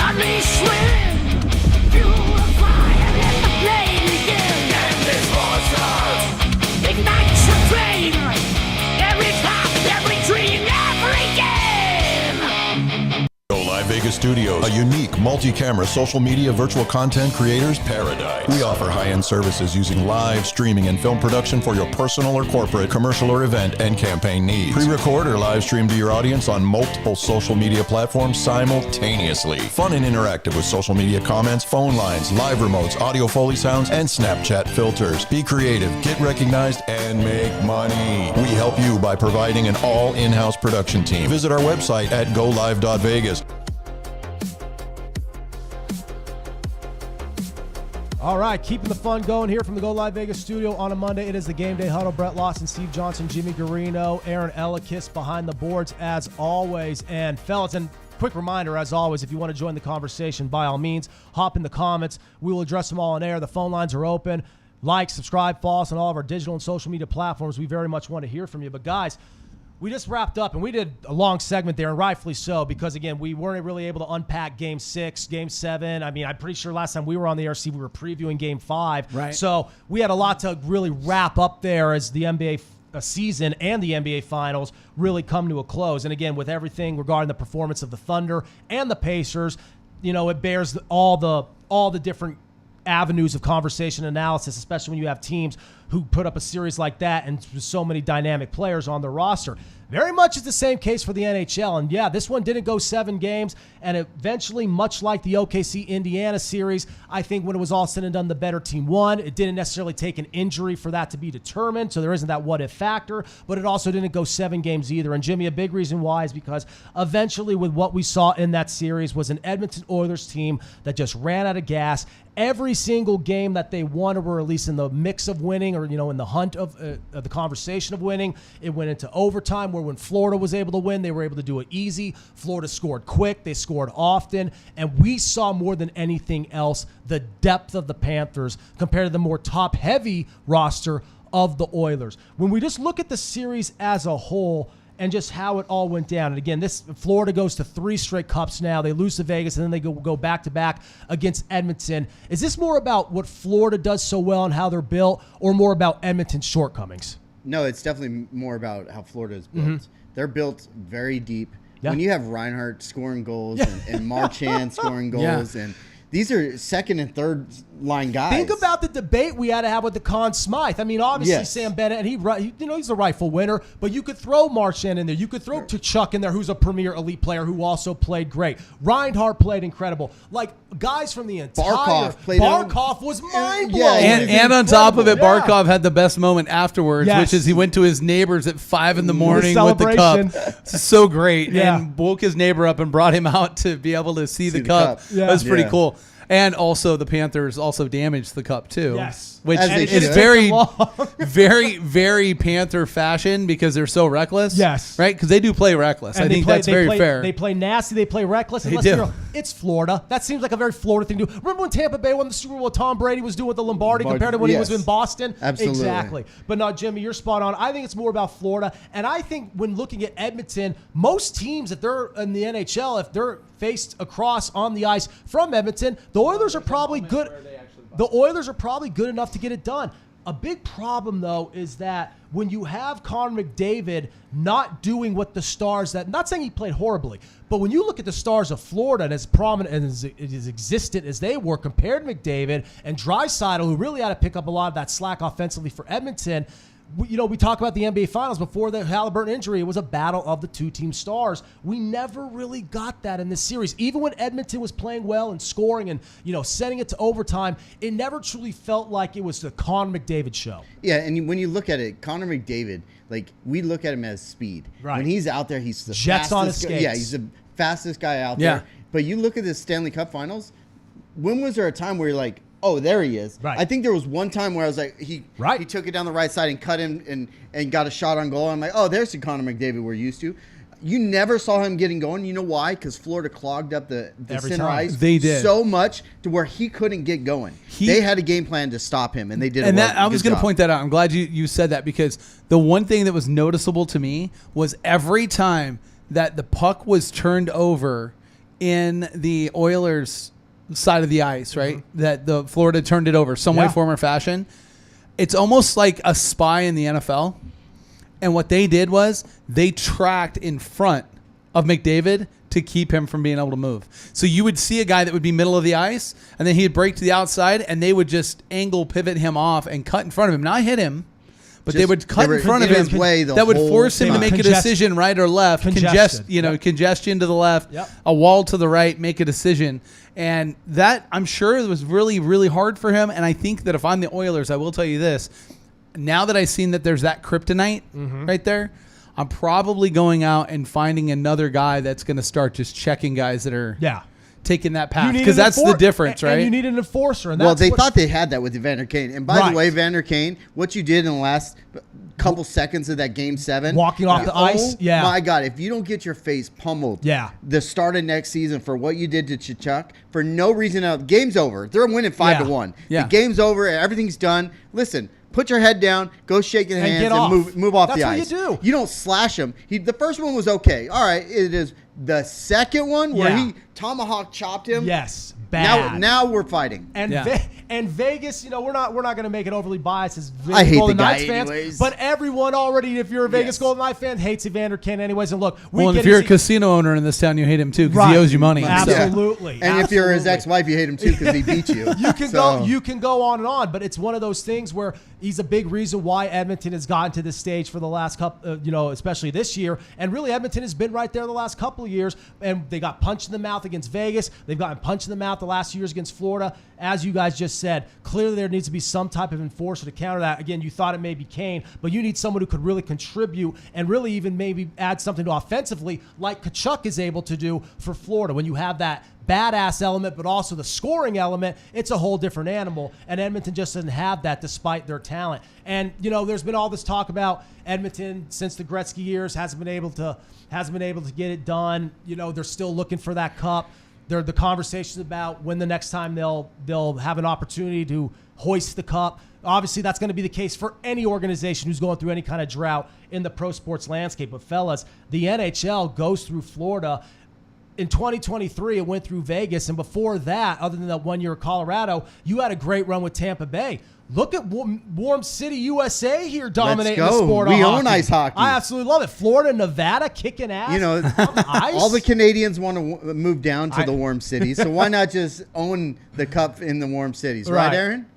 unleash wind, purify and let the flame begin. And these monsters ignite your flame, every path, every dream, every game. Go Live Vegas Studios, a unique multi-camera social media virtual content creators paradise. We offer high-end services using live streaming and film production for your personal or corporate, commercial or event and campaign needs. Pre-record or live stream to your audience on multiple social media platforms simultaneously. Fun and interactive with social media comments, phone lines, live remotes, audio Foley sounds, and Snapchat filters. Be creative, get recognized, and make money. We help you by providing an all in-house production team. Visit our website at golive.vegas. All right, keeping the fun going here from the Go Live Vegas studio on a Monday. It is the Game Day Huddle. Brett Lawson, Steve Johnson, Jimmy Garino, Aaron Ellikis behind the boards as always. And fellas, and quick reminder, as always, if you want to join the conversation, by all means, hop in the comments. We will address them all on air. The phone lines are open. Like, subscribe, follow us on all of our digital and social media platforms. We very much want to hear from you. But guys, we just wrapped up, and we did a long segment there, and rightfully so, because, again, we weren't really able to unpack Game 6, Game 7. I mean, I'm pretty sure last time we were on the ARC, we were previewing Game 5. Right. So we had a lot to really wrap up there as the NBA season and the NBA Finals really come to a close. And, again, with everything regarding the performance of the Thunder and the Pacers, you know, it bears all the different avenues of conversation analysis, especially when you have teams who put up a series like that and so many dynamic players on the roster. Very much is the same case for the NHL. And yeah, this one didn't go 7 games, and eventually, much like the OKC-Indiana series, I think when it was all said and done, the better team won. It didn't necessarily take an injury for that to be determined, so there isn't that what-if factor, but it also didn't go 7 games either. And Jimmy, a big reason why is because eventually with what we saw in that series was an Edmonton Oilers team that just ran out of gas. Every single game that they won, or were at least in the mix of winning, or, you know, in the hunt of the conversation of winning, it went into overtime, where when Florida was able to win, they were able to do it easy. Florida scored quick. They scored often. And we saw more than anything else the depth of the Panthers compared to the more top-heavy roster of the Oilers. When we just look at the series as a whole and just how it all went down. And again, this Florida goes to 3 straight cups now. They lose to Vegas, and then they go back-to-back against Edmonton. Is this more about what Florida does so well and how they're built, or more about Edmonton's shortcomings? No, it's definitely more about how Florida is built. They're built very deep. Yeah. When you have Reinhardt scoring goals and Marchand scoring goals, and these are second and third line guys. Think about the debate we had to have with the Conn Smythe. I mean, obviously Yes. Sam Bennett, and he's the rightful winner, but you could throw Marchand in there. You could throw Chuck in there, who's a premier elite player who also played great. Reinhardt played incredible. Like, guys from the entire Barkov was mind blowing. And on top of it, Yeah. Barkov had the best moment afterwards, Yes. which is he went to his neighbors at 5 in the morning with the celebration. cup. It's so great. Yeah. And woke his neighbor up and brought him out to be able to see the cup. Yeah. That was pretty cool. And also the Panthers also damaged the cup too. Yes. Which As they is should. very, very, very Panther fashion because they're so reckless. Yes. Right? Because they do play reckless. And I think that's very fair. They play nasty. They play reckless. And They let's be do. real, it's Florida. That seems like a very Florida thing to do. Remember when Tampa Bay won the Super Bowl? What Tom Brady was doing with the Lombardi compared to when he was Yes. in Boston? Absolutely. Exactly. But no, Jimmy, you're spot on. I think it's more about Florida. And I think when looking at Edmonton, most teams, if they're in the NHL, if they're faced across on the ice from Edmonton, the Oilers are probably good. The Oilers are probably good enough to get it done. A big problem, though, is that when you have Connor McDavid not doing what the Stars that, not saying he played horribly, but when you look at the Stars of Florida and as prominent and as existent as they were compared to McDavid and Draisaitl, who really had to pick up a lot of that slack offensively for Edmonton. We talk about the NBA Finals before the Halliburton injury. It was a battle of the two-team stars. We never really got that in this series. Even when Edmonton was playing well and scoring and, sending it to overtime, it never truly felt like it was the Connor McDavid show. Yeah, and when you look at it, Connor McDavid, we look at him as speed. Right. When he's out there, he's the Jets fastest on his guy. skates. Yeah, he's the fastest guy out Yeah. there. But you look at the Stanley Cup Finals, when was there a time where you're like, oh, there he is? Right. I think there was one time where I was like, he took it down the right side and cut him and got a shot on goal. I'm like, oh, there's the Connor McDavid we're used to. You never saw him getting going. You know why? Because Florida clogged up the Every center time. ice They did. so much to where he couldn't get going. They had a game plan to stop him, and they did. And I was going to point that out. I'm glad you said that because the one thing that was noticeable to me was every time that the puck was turned over in the Oilers' side of the ice, right? That the Florida turned it over some way, form, or fashion. It's almost like a spy in the NFL. And what they did was they tracked in front of McDavid to keep him from being able to move. So you would see a guy that would be middle of the ice, and then he'd break to the outside, and they would just angle pivot him off and cut in front of him. Not hit him, but they would cut in front of him. That would force him to make a decision right or left. Congestion to the left, a wall to the right, make a decision. And that, I'm sure, it was really, really hard for him. And I think that if I'm the Oilers, I will tell you this. Now that I've seen that there's that kryptonite right there, I'm probably going out and finding another guy that's going to start just checking guys that are taking that path. Because that's the difference, right? And you need an enforcer. And well, they thought they had that with Evander Kane. And by the way, Evander Kane, what you did in the last couple seconds of that Game 7. Walking off the ice. Oh, my God. If you don't get your face pummeled the start of next season for what you did to Tkachuk, for no reason else, game's over. They're winning 5-1. The game's over. Everything's done. Listen. Put your head down, go shake his hands, and move off the ice. That's what you do. You don't slash him. The first one was okay. All right, it is the second one where he tomahawk chopped him. Yes, bad. Now we're fighting. And and Vegas, we're not going to make it overly biased as Vegas I hate Golden the guy Knights fans, anyways. but everyone already, if you're a Vegas Golden Knights fan, hates Evander Kane anyways. And look, if you're a casino owner in this town, you hate him too because he owes you money. Absolutely. And if you're his ex-wife, you hate him too because he beat you. You can go on and on, but it's one of those things where he's a big reason why Edmonton has gotten to this stage for the last couple, especially this year. And really, Edmonton has been right there the last couple of years, and they got punched in the mouth against Vegas. They've gotten punched in the mouth the last 2 years against Florida. As you guys just said, clearly there needs to be some type of enforcer to counter that. Again, you thought it may be Kane, but you need someone who could really contribute and really even maybe add something to offensively like Tkachuk is able to do for Florida. When you have that badass element, but also the scoring element, it's a whole different animal. And Edmonton just doesn't have that despite their talent. And, there's been all this talk about Edmonton since the Gretzky years, hasn't been able to get it done. They're still looking for that cup. The conversations about when the next time they'll have an opportunity to hoist the cup. Obviously, that's going to be the case for any organization who's going through any kind of drought in the pro sports landscape. But fellas, the NHL goes through Florida. In 2023, it went through Vegas. And before that, other than that 1 year at Colorado, you had a great run with Tampa Bay. Look at Warm City, USA here dominating the sport of hockey. We own ice hockey. I absolutely love it. Florida, Nevada, kicking ass. All the Canadians want to move down to the warm cities, so why not just own the cup in the warm cities, right Aaron?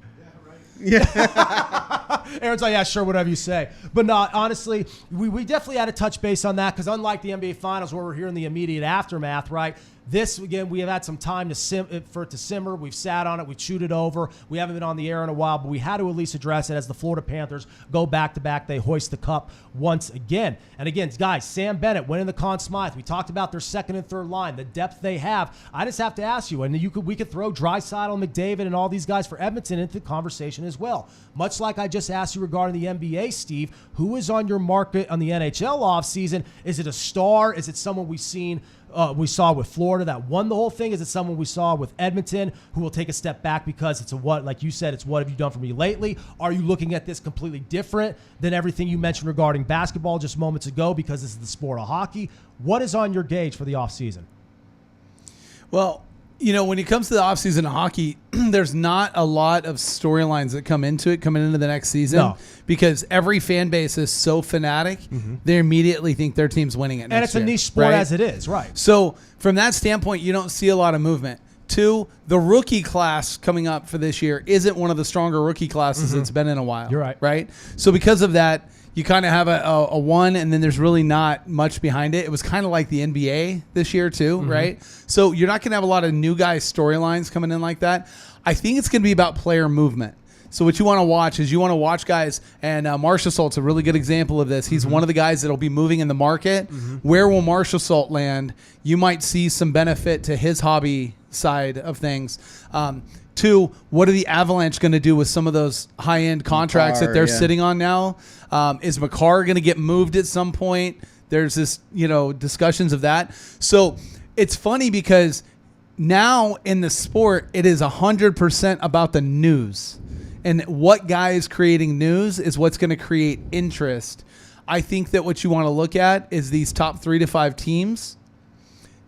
Yeah. Aaron's like, yeah, sure, whatever you say. But no, honestly, we definitely had to touch base on that because unlike the NBA Finals where we're here in the immediate aftermath, right? This, again, we have had some time for it to simmer. We've sat on it. We've chewed it over. We haven't been on the air in a while, but we had to at least address it as the Florida Panthers go back-to-back. They hoist the cup once again. And again, guys, Sam Bennett winning the Conn Smythe. We talked about their second and third line, the depth they have. I just have to ask you, and we could throw Draisaitl, McDavid, and all these guys for Edmonton into the conversation as well. Much like I just asked you regarding the NBA, Steve, who is on your market on the NHL offseason? Is it a star? Is it someone we saw with Florida that won the whole thing? Is it someone we saw with Edmonton who will take a step back because it's like you said, it's what have you done for me lately? Are you looking at this completely different than everything you mentioned regarding basketball just moments ago because this is the sport of hockey? What is on your gauge for the offseason? Well, when it comes to the offseason of hockey, there's not a lot of storylines that come into the next season because every fan base is so fanatic, they immediately think their team's winning it next year. And it's a niche sport as it is, right? So from that standpoint, you don't see a lot of movement. Two, the rookie class coming up for this year isn't one of the stronger rookie classes it's been in a while. You're right. Right? So because of that, you kind of have a one, and then there's really not much behind it. It was kind of like the NBA this year too, right? So you're not going to have a lot of new guys storylines coming in like that. I think it's going to be about player movement. So what you want to watch is guys, and Marchessault's a really good example of this. He's one of the guys that will be moving in the market. Where will Marchessault land? You might see some benefit to his hobby side of things. Two, what are the Avalanche going to do with some of those high-end contracts that they're sitting on now? Is Makar going to get moved at some point? There's this, discussions of that. So it's funny because now in the sport, it is 100% about the news. And what guy is creating news is what's going to create interest. I think that what you want to look at is these top 3 to 5 teams.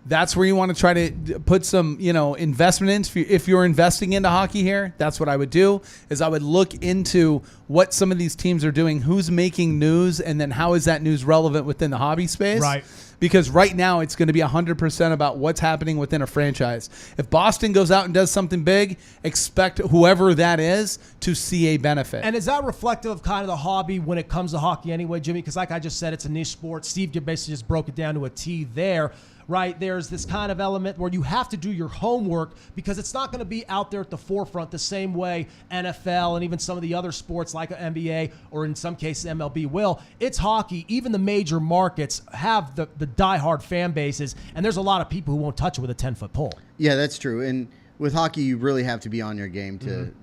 That's where you want to try to put some, investment in. If you're investing into hockey here, that's what I would do, is I would look into what some of these teams are doing, who's making news, and then how is that news relevant within the hobby space. Right. Because right now it's going to be 100% about what's happening within a franchise. If Boston goes out and does something big, expect whoever that is to see a benefit. And is that reflective of kind of the hobby when it comes to hockey anyway, Jimmy? Because like I just said, it's a niche sport. Steve basically just broke it down to a T there. Right, there's this kind of element where you have to do your homework because it's not going to be out there at the forefront the same way NFL and even some of the other sports like NBA or in some cases MLB will. It's hockey. Even the major markets have the diehard fan bases, and there's a lot of people who won't touch it with a 10-foot pole. Yeah, that's true. And with hockey, you really have to be on your game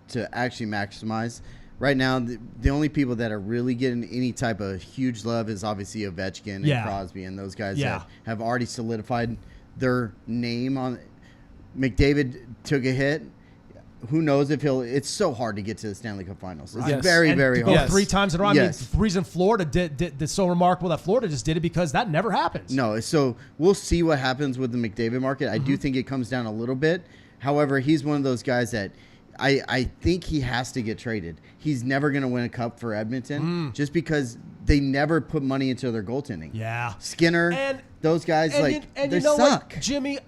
to actually maximize. Right now, the only people that are really getting any type of huge love is obviously Ovechkin and Crosby and those guys that have already solidified their name on. McDavid took a hit. Who knows if he'll? It's so hard to get to the Stanley Cup Finals. It's very, very hard. 3 times in a row. I mean, the reason Florida did so remarkable that Florida just did it because that never happens. No, so we'll see what happens with the McDavid market. I do think it comes down a little bit. However, he's one of those guys that I think he has to get traded. He's never going to win a cup for Edmonton just because they never put money into their goaltending. Yeah. Skinner, and those guys, they suck. What, Jimmy,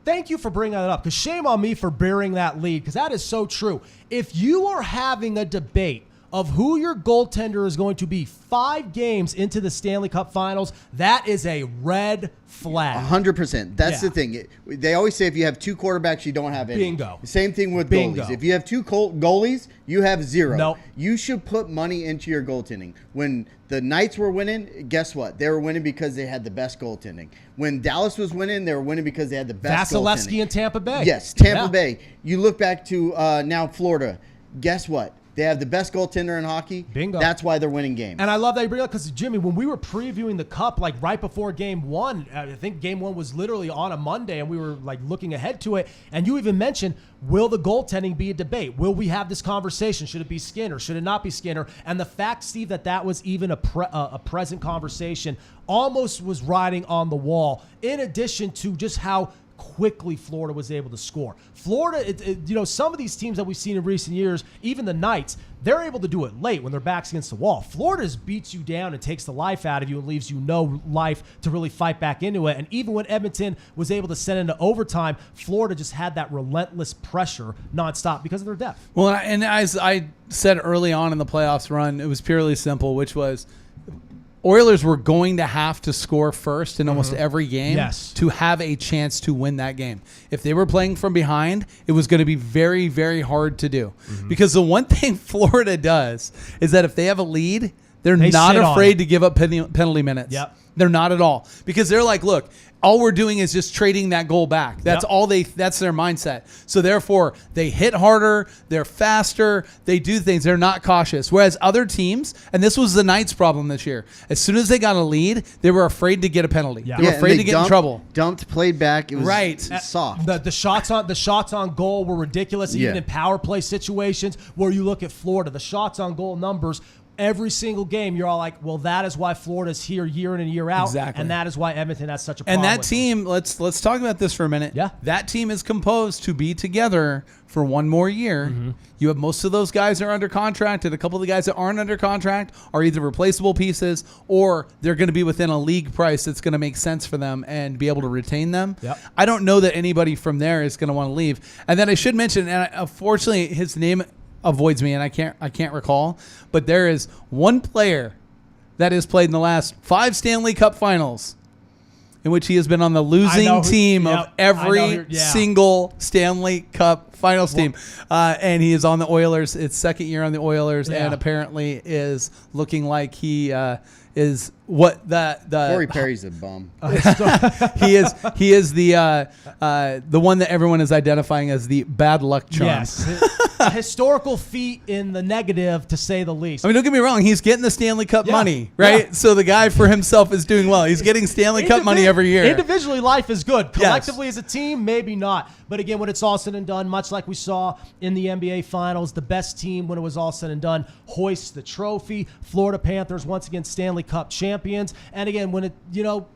thank you for bringing that up because shame on me for bearing that lead because that is so true. If you are having a debate of who your goaltender is going to be 5 games into the Stanley Cup Finals, that is a red flag. 100%. That's the thing. They always say if you have 2 quarterbacks, you don't have any. Bingo. Same thing with goalies. If you have 2 goalies, you have 0. Nope. You should put money into your goaltending. When the Knights were winning, guess what? They were winning because they had the best goaltending. When Dallas was winning, they were winning because they had the best goaltending. Vasilevsky in Tampa Bay. Yes, Tampa Bay. You look back to now Florida. Guess what? They have the best goaltender in hockey. Bingo. That's why they're winning games. And I love that you bring it up because, Jimmy, when we were previewing the Cup, like right before Game 1, I think Game 1 was literally on a Monday, and we were like looking ahead to it. And you even mentioned, will the goaltending be a debate? Will we have this conversation? Should it be Skinner? Should it not be Skinner? And the fact, Steve, that was even a present conversation almost was riding on the wall, in addition to just how quickly Florida was able to score. Florida, some of these teams that we've seen in recent years, even the Knights, they're able to do it late when their back's against the wall. Florida beats you down and takes the life out of you and leaves you no life to really fight back into it. And even when Edmonton was able to send into overtime, Florida just had that relentless pressure nonstop because of their depth. Well, and as I said early on in the playoffs run, it was purely simple, which was Oilers were going to have to score first in almost every game to have a chance to win that game. If they were playing from behind, it was going to be very, very hard to do. Because the one thing Florida does is that if they have a lead, they're not afraid to give up penalty minutes. Yep. They're not at all. Because they're like, look, all we're doing is just trading that goal back. That's that's their mindset. So therefore, they hit harder, they're faster, they do things, they're not cautious. Whereas other teams, and this was the Knights' problem this year, as soon as they got a lead, they were afraid to get a penalty. They were afraid to get in trouble. Dumped, played back. It was soft. The shots on goal were ridiculous, even in power play situations where you look at Florida, the shots on goal numbers. Every single game, you're all like, well, that is why Florida's here year in and year out. Exactly. And that is why Edmonton has such a problem. And that team, let's talk about this for a minute. Yeah. That team is composed to be together for one more year. You have most of those guys are under contract, and a couple of the guys that aren't under contract are either replaceable pieces or they're going to be within a league price that's going to make sense for them and be able to retain them. Yep. I don't know that anybody from there is going to want to leave. And then I should mention, and unfortunately his name avoids me, and I can't recall, but there is one player that has played in the last 5 Stanley Cup Finals in which he has been on the losing team of every single Stanley Cup Finals team, and he is on the Oilers. It's second year on the Oilers, and apparently is looking like he is what the Corey Perry's a bum. he is the one that everyone is identifying as the bad luck charm. Yes. A historical feat in the negative, to say the least. I mean, don't get me wrong. He's getting the Stanley Cup money, right? Yeah. So the guy for himself is doing well. He's getting Stanley Cup money every year. Individually, life is good. Collectively, as a team, maybe not. But again, when it's all said and done, much like we saw in the NBA Finals, the best team, when it was all said and done, hoists the trophy. Florida Panthers, once again, Stanley Cup champions. And again, when it,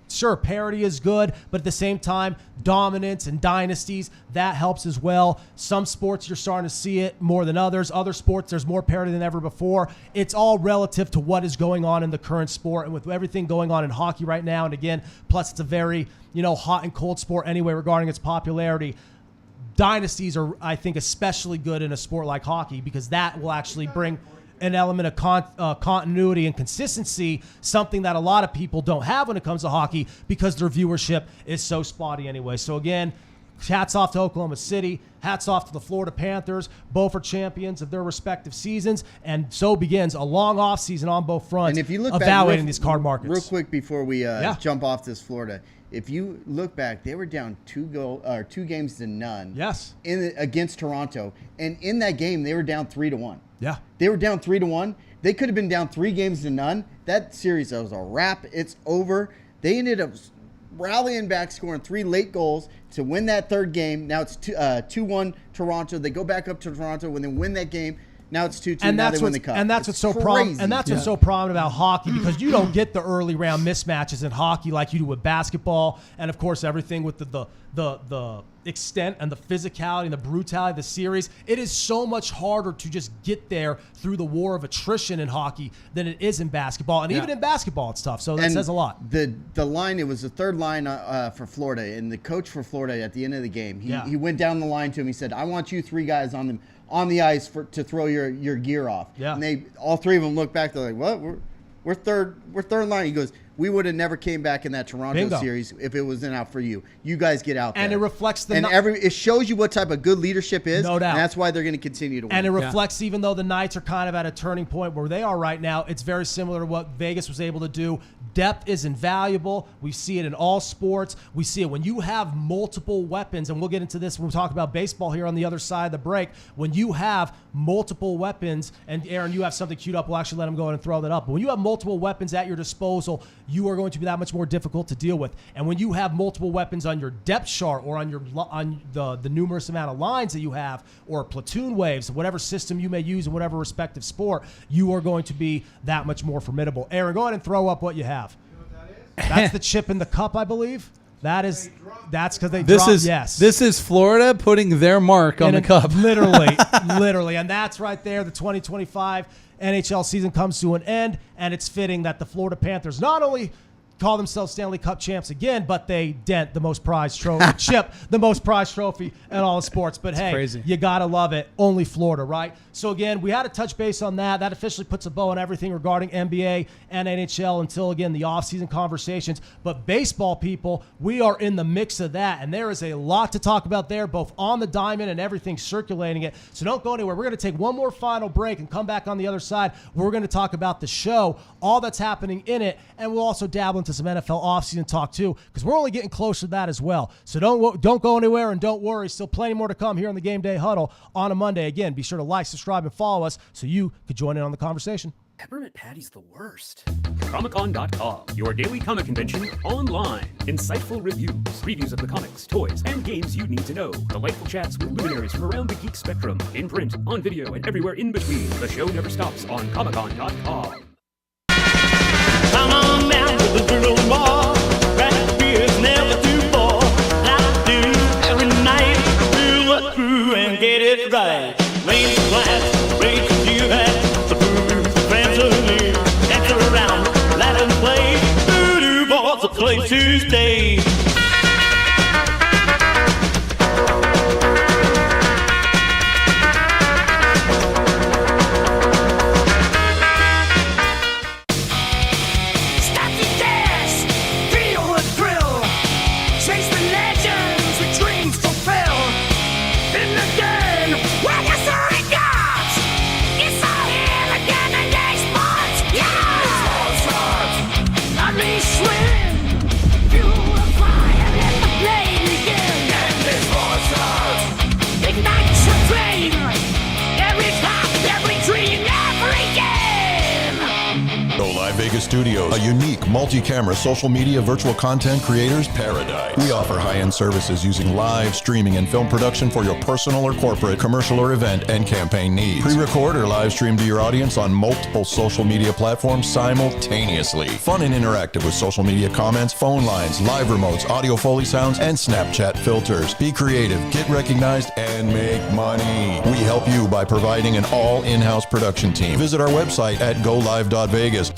sure, parity is good, but at the same time, dominance and dynasties, that helps as well. Some sports, you're starting to see it more than others. Other sports, there's more parity than ever before. It's all relative to what is going on in the current sport. And with everything going on in hockey right now, and again, plus it's a very, hot and cold sport anyway regarding its popularity, dynasties are, I think, especially good in a sport like hockey, because that will actually bring an element of continuity and consistency, something that a lot of people don't have when it comes to hockey because their viewership is so spotty anyway. So again, hats off to Oklahoma City. Hats off to the Florida Panthers. Both are champions of their respective seasons, and so begins a long off season on both fronts. And if you look evaluating these card markets, real quick before we jump off this Florida, if you look back, they were down 2 games to none. Yes, against Toronto, and in that game they were down 3-1. Yeah, they were down 3-1. They could have been down 3 games to none. That series was a wrap. It's over. They ended up rallying back, scoring 3 late goals to win that third game. Now it's 2-1 Toronto. They go back up to Toronto when they win that game. Now it's 2-2. And now they win the cup. And that's what's so prominent. And that's what's so prominent about hockey, because you don't get the early round mismatches in hockey like you do with basketball, and of course everything with the extent and the physicality and the brutality of the series. It is so much harder to just get there through the war of attrition in hockey than it is in basketball, and even in basketball it's tough. So that says a lot. The line, it was the third line for Florida, and the coach for Florida at the end of the game, he went down the line to him. He said, "I want you 3 guys on the ice to throw your gear off." Yeah. And all 3 of them look back. They're like, "What? We're third line." He goes, "We would have never came back in that Toronto series if it wasn't out for you. You guys get out there." And it reflects it shows you what type of good leadership is. No doubt. And that's why they're going to continue to win. And it reflects, even though the Knights are kind of at a turning point where they are right now, it's very similar to what Vegas was able to do. Depth is invaluable. We see it in all sports. We see it when you have multiple weapons, and we'll get into this when we talk about baseball here on the other side of the break. When you have multiple weapons, and Aaron, you have something queued up. We'll actually let him go in and throw that up. But when you have multiple weapons at your disposal, you are going to be that much more difficult to deal with. And when you have multiple weapons on your depth chart, or on the numerous amount of lines that you have, or platoon waves, whatever system you may use in whatever respective sport, you are going to be that much more formidable. Aaron, go ahead and throw up what you have. You know what that is? That's the chip in the cup, I believe. That's because they This dropped. is Yes. This is Florida putting their mark on the cup. Literally. And that's right there. The 2025 NHL season comes to an end, and it's fitting that the Florida Panthers not only call themselves Stanley Cup champs again, but they dent the most prized trophy, chip the most prized trophy in all of sports. But hey, crazy. You got to love it. Only Florida, right? So again, we had to touch base on that. That officially puts a bow on everything regarding NBA and NHL until, again, the offseason conversations. But baseball, people, we are in the mix of that, and there is a lot to talk about there, both on the diamond and everything circulating it. So don't go anywhere. We're going to take one more final break and come back on the other side. We're going to talk about the show, all that's happening in it, and we'll also dabble into some NFL offseason talk too, because we're only getting closer to that as well. So don't go anywhere, and don't worry. Still plenty more to come here on the Game Day Huddle on a Monday. Again, be sure to like, subscribe, and follow us so you could join in on the conversation. Peppermint Patty's the worst. Comicon.com, your daily comic convention online. Insightful reviews of the comics, toys, and games you need to know. Delightful chats with luminaries from around the geek spectrum. In print, on video, and everywhere in between. The show never stops on Comicon.com. Come on down to the grill bar. Craft beer's never too far. I do every night. Do a crew and get it right. Raise the glass, raise the you hat. The booze, the family, dance around, let them play. Voodoo ball's a place to stay. Stop the gas, feel the thrill. Chase the legends with dreams fulfilled. In the game, where you surrender. It's all here again in these months. Yeah! Unleash wind, fuel the fire, let the flame begin. And these monsters ignite your flame. Every clock, every dream, every game. Go Live Vegas Studios, a unique multi-camera social media virtual content creators paradise. We offer high-end services using live streaming and film production for your personal or corporate, commercial or event and campaign needs. Pre-record or live stream to your audience on multiple social media platforms simultaneously. Fun and interactive with social media comments, phone lines, live remotes, audio Foley sounds, and Snapchat filters. Be creative, get recognized, and make money. We help you by providing an all in-house production team. Visit our website at golive.vegas.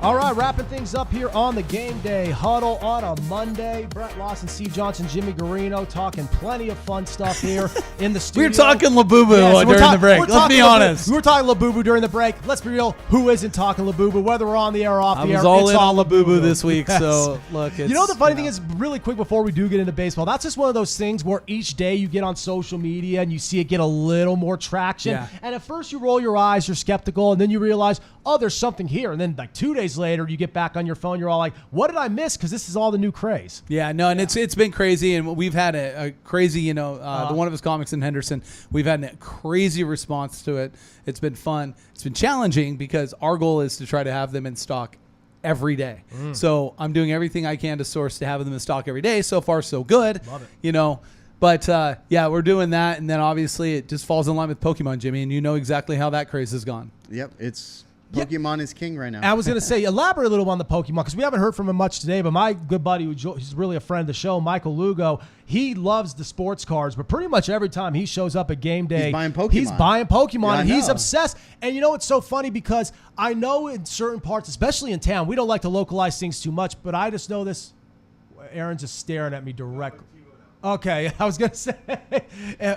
All right, wrapping things up here on the Game Day Huddle on a Monday. Brett Lawson, Steve Johnson, Jimmy Garino talking plenty of fun stuff here in the studio. We were talking Labubu during the break. Let's be honest. We were talking Labubu during the break. Let's be real. Who isn't talking Labubu? Whether we're on the air or off the air, I was all it's in on Labubu this week, Yes. so look. You know the funny thing is, really quick before we do get into baseball, that's just one of those things where each day you get on social media and you see it get a little more traction. Yeah. And at first you roll your eyes, you're skeptical, and then you realize, oh, there's something here. And then like 2 days later, you get back on your phone, you're all like, what did I miss? Because this is all the new craze. Yeah, no, and it's been crazy, and we've had a crazy, the One of His Comics in Henderson, we've had a crazy response to it. It's been fun. It's been challenging because our goal is to try to have them in stock every day. So I'm doing everything I can to source to have them in stock every day. So far, so good. Love it. But yeah, we're doing that, and then obviously it just falls in line with Pokemon, Jimmy, and you know exactly how that craze has gone. Yep, it's Pokemon is king right now. I was going to say, elaborate a little on the Pokemon, because we haven't heard from him much today, but my good buddy, who's really a friend of the show, Michael Lugo, he loves the sports cards, but pretty much every time he shows up at Game Day, He's buying Pokemon. Yeah, and I he's know. obsessed. And you know, it's so funny because I know in certain parts, especially in town, we don't like to localize things too much, but I just know this. Aaron's just staring at me directly. Okay, I was gonna say.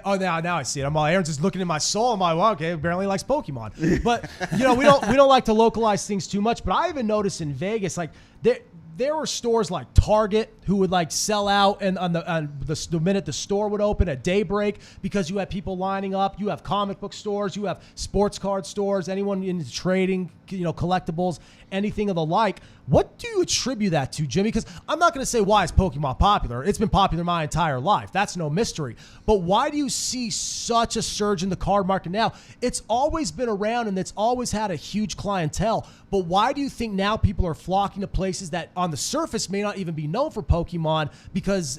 Oh, now I see it. I'm all Aaron's just looking in my soul. I'm like, well, okay, apparently he likes Pokemon. But we don't like to localize things too much. But I even noticed in Vegas, like there were stores like Target who would like sell out, and on the minute the store would open at daybreak, because you had people lining up. You have comic book stores, you have sports card stores, anyone into trading, collectibles, anything of the like. What do you attribute that to, Jimmy? Because I'm not going to say why is Pokemon popular. It's been popular my entire life. That's no mystery. But why do you see such a surge in the card market now? It's always been around and it's always had a huge clientele. But why do you think now people are flocking to play places that on the surface may not even be known for Pokemon because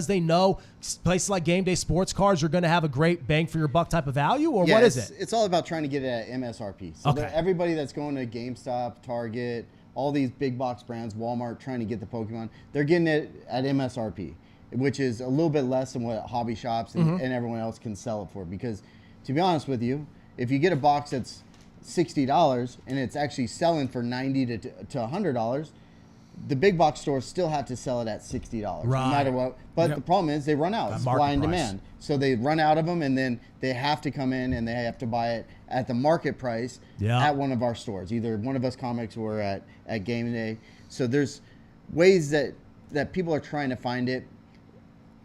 they know places like Game Day Sports Cards are going to have a great bang for your buck type of value, or what is it? It's all about trying to get it at MSRP. So everybody that's going to GameStop, Target, all these big box brands, Walmart, trying to get the Pokemon, they're getting it at MSRP, which is a little bit less than what hobby shops and everyone else can sell it for. Because to be honest with you, if you get a box that's $60 and it's actually selling for $90 to $100, the big box stores still have to sell it at $60 no matter what. But the problem is they run out. It's supply and demand. So they run out of them, and then they have to come in and they have to buy it at the market price at one of our stores, either one of us comics or at Gameday. So there's ways that people are trying to find it.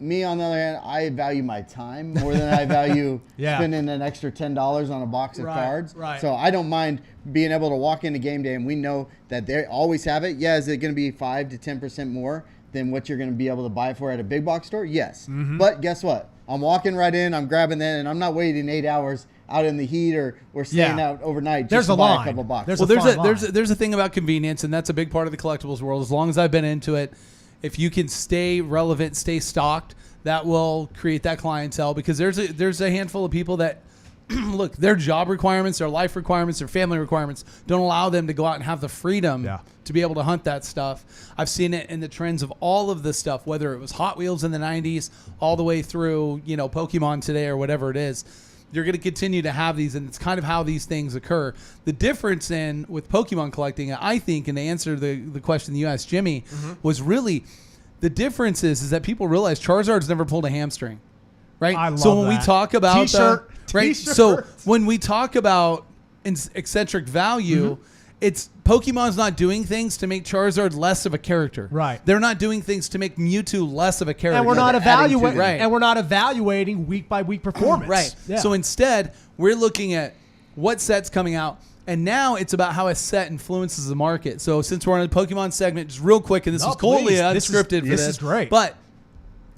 Me, on the other hand, I value my time more than I value spending an extra $10 on a box of cards. Right. So I don't mind being able to walk into Game Day and we know that they always have it. Yeah, is it going to be 5 to 10% more than what you're going to be able to buy it for at a big box store? Yes. But guess what? I'm walking right in, I'm grabbing that, and I'm not waiting 8 hours out in the heat or staying out overnight just to buy a couple boxes. There's a thing about convenience, and that's a big part of the collectibles world. As long as I've been into it, if you can stay relevant, stay stocked, that will create that clientele, because there's a handful of people that look, their job requirements, their life requirements, their family requirements don't allow them to go out and have the freedom to be able to hunt that stuff. I've seen it in the trends of all of this stuff, whether it was Hot Wheels in the 90s all the way through, Pokemon today or whatever it is. You're going to continue to have these, and it's kind of how these things occur. The difference with Pokemon collecting, I think, and to answer the question you asked Jimmy, was really the difference is that people realize Charizard's never pulled a hamstring, right? I love so when that. we talk about T-shirt, right, so when we talk about eccentric value, it's Pokemon's not doing things to make Charizard less of a character. Right. They're not doing things to make Mewtwo less of a character. And we're not evaluating. Right. And we're not evaluating week by week performance. Right. Yeah. So instead, we're looking at what set's coming out. And now it's about how a set influences the market. So since we're on a Pokemon segment, just real quick, and this is totally unscripted for this. This is great. But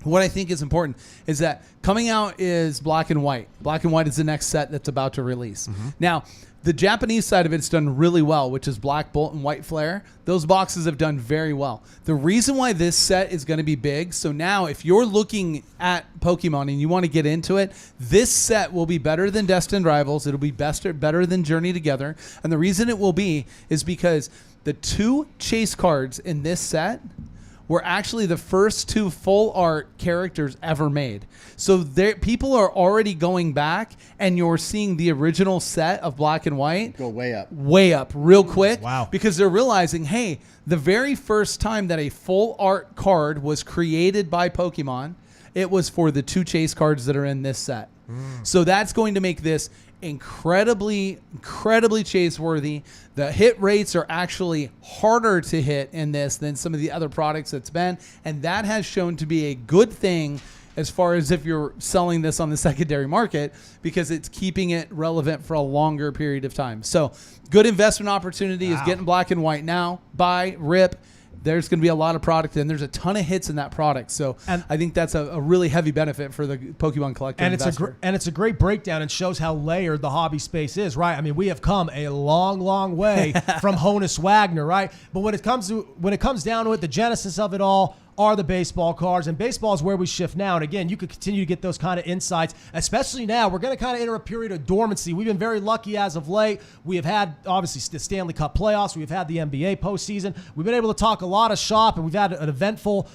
what I think is important is that coming out is Black and White. Black and White is the next set that's about to release. Now, the Japanese side of it's done really well, which is Black Bolt and White Flare. Those boxes have done very well. The reason why this set is going to be big, so now if you're looking at Pokemon and you want to get into it, this set will be better than Destined Rivals. It'll be better than Journey Together. And the reason it will be is because the 2 chase cards in this set were actually the first 2 full art characters ever made. So people are already going back, and you're seeing the original set of Black and White go way up real quick. Wow. Because they're realizing, hey, the very first time that a full art card was created by Pokemon, it was for the 2 chase cards that are in this set. So that's going to make this incredibly chase worthy. The hit rates are actually harder to hit in this than some of the other products that's been, and that has shown to be a good thing as far as if you're selling this on the secondary market, because it's keeping it relevant for a longer period of time. So good investment opportunity is getting Black and White now. Buy, rip. There's going to be a lot of product, and there's a ton of hits in that product. So I think that's a really heavy benefit for the Pokemon collector and investor. It's a great breakdown and shows how layered the hobby space is, right? I mean, we have come a long way from Honus Wagner, right? But when it comes down to it, the genesis of it all are the baseball cards, and baseball is where we shift now. And again, you could continue to get those kind of insights, especially now. We're going to kind of enter a period of dormancy. We've been very lucky as of late. We have had, obviously, the Stanley Cup playoffs. We've had the NBA postseason. We've been able to talk a lot of shop, and we've had an eventful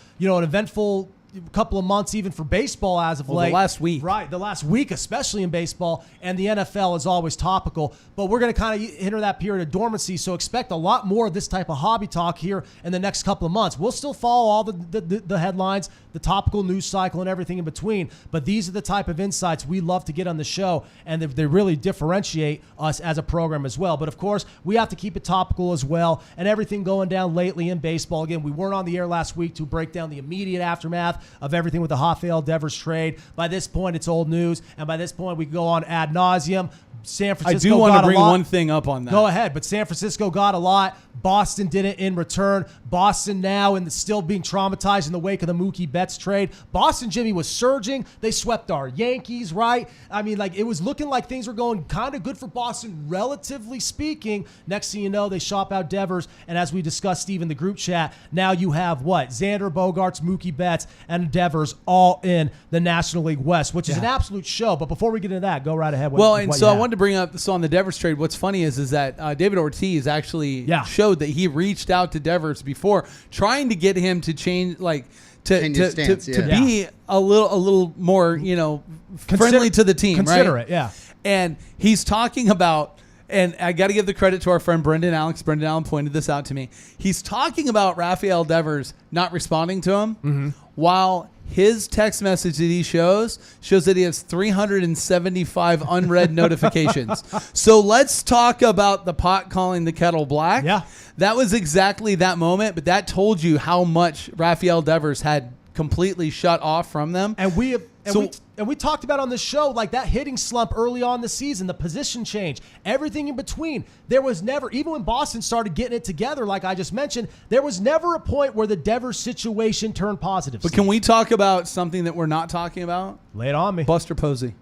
couple of months even for baseball as of late. The last week. Right, the last week, especially in baseball, and the NFL is always topical. But we're going to kind of enter that period of dormancy, so expect a lot more of this type of hobby talk here in the next couple of months. We'll still follow all the headlines, the topical news cycle, and everything in between, but these are the type of insights we love to get on the show, and they really differentiate us as a program as well. But of course, we have to keep it topical as well, and everything going down lately in baseball. Again, we weren't on the air last week to break down the immediate aftermath of everything with the Hoffail Devers trade. By this point, it's old news, and by this point, we can go on ad nauseum. San Francisco I do want to got bring a lot. one thing up on that. Go ahead, but San Francisco got a lot. Boston didn't in return. Boston now still being traumatized in the wake of the Mookie Betts trade. Boston, Jimmy, was surging. They swept our Yankees, right? I mean, like, it was looking like things were going kind of good for Boston, relatively speaking. Next thing you know, they shop out Devers, and as we discussed, Steve, in the group chat, now you have what? Xander Bogaerts, Mookie Betts, and Devers all in the National League West, which is an absolute show. But before we get into that, go right ahead. And so I wanted to bring up, so on the Devers trade, what's funny is that David Ortiz actually showed that he reached out to Devers before, trying to get him to change, like, to be a little more, friendly to the team, considerate, right? And he's talking about, and I got to give the credit to our friend Brendan Alex. Brendan Allen pointed this out to me. He's talking about Rafael Devers not responding to him, while his text message that he shows that he has 375 unread notifications. So let's talk about the pot calling the kettle black. Yeah. That was exactly that moment, but that told you how much Rafael Devers had completely shut off from them. And we talked about on the show, like, that hitting slump early on the season, the position change, everything in between. There was never, even when Boston started getting it together, like I just mentioned, there was never a point where the Devers situation turned positive. But can we talk about something that we're not talking about? Lay it on me. Buster Posey.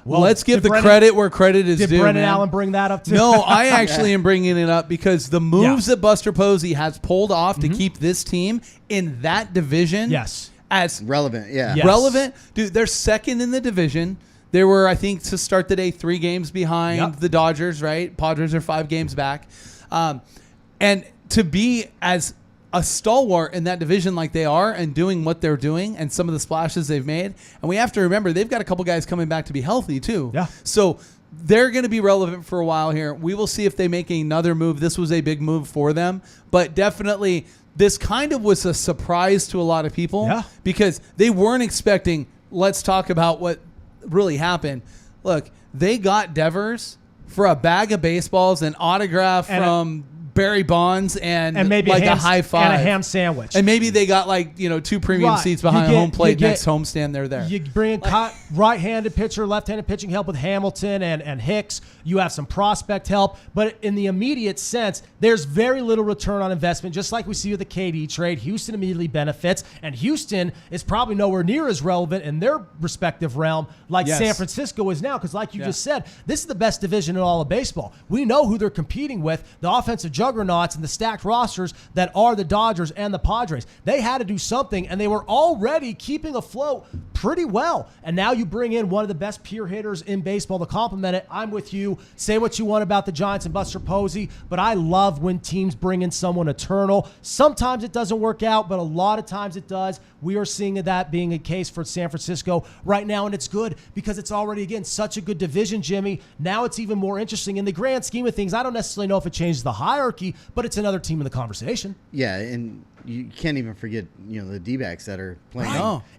Well, let's give the credit where credit is due. Did Brendan man. Allen bring that up too? No, I actually am bringing it up because the moves that Buster Posey has pulled off to keep this team in that division. Yes. As relevant, relevant, dude. They're second in the division. They were, I think, to start the day, 3 games behind the Dodgers. Right, Padres are 5 games back, and to be as a stalwart in that division like they are, and doing what they're doing, and some of the splashes they've made, and we have to remember they've got a couple guys coming back to be healthy too. Yeah, so they're going to be relevant for a while here. We will see if they make another move. This was a big move for them, but definitely. This kind of was a surprise to a lot of people because they weren't expecting, let's talk about what really happened. Look, they got Devers for a bag of baseballs, an autograph from Barry Bonds, and maybe like a high five. And a ham sandwich. And maybe they got 2 premium seats behind home plate next homestand. They're there. You bring in right-handed pitcher, left-handed pitching help with Hamilton and Hicks. You have some prospect help. But in the immediate sense, there's very little return on investment, just like we see with the KD trade. Houston immediately benefits, and Houston is probably nowhere near as relevant in their respective realm like San Francisco is now, because like you just said, this is the best division in all of baseball. We know who they're competing with, the offensive juggernauts and the stacked rosters that are the Dodgers and the Padres. They had to do something, and they were already keeping afloat pretty well. And now you bring in one of the best pure hitters in baseball to complement it. I'm with you. Say what you want about the Giants and Buster Posey, but I love when teams bring in someone eternal. Sometimes it doesn't work out, but a lot of times it does. We are seeing that being a case for San Francisco right now, and it's good because it's already, again, such a good division, Jimmy. Now it's even more interesting. In the grand scheme of things, I don't necessarily know if it changes the hierarchy, but it's another team in the conversation. Yeah, and you can't even forget, the D-backs that are playing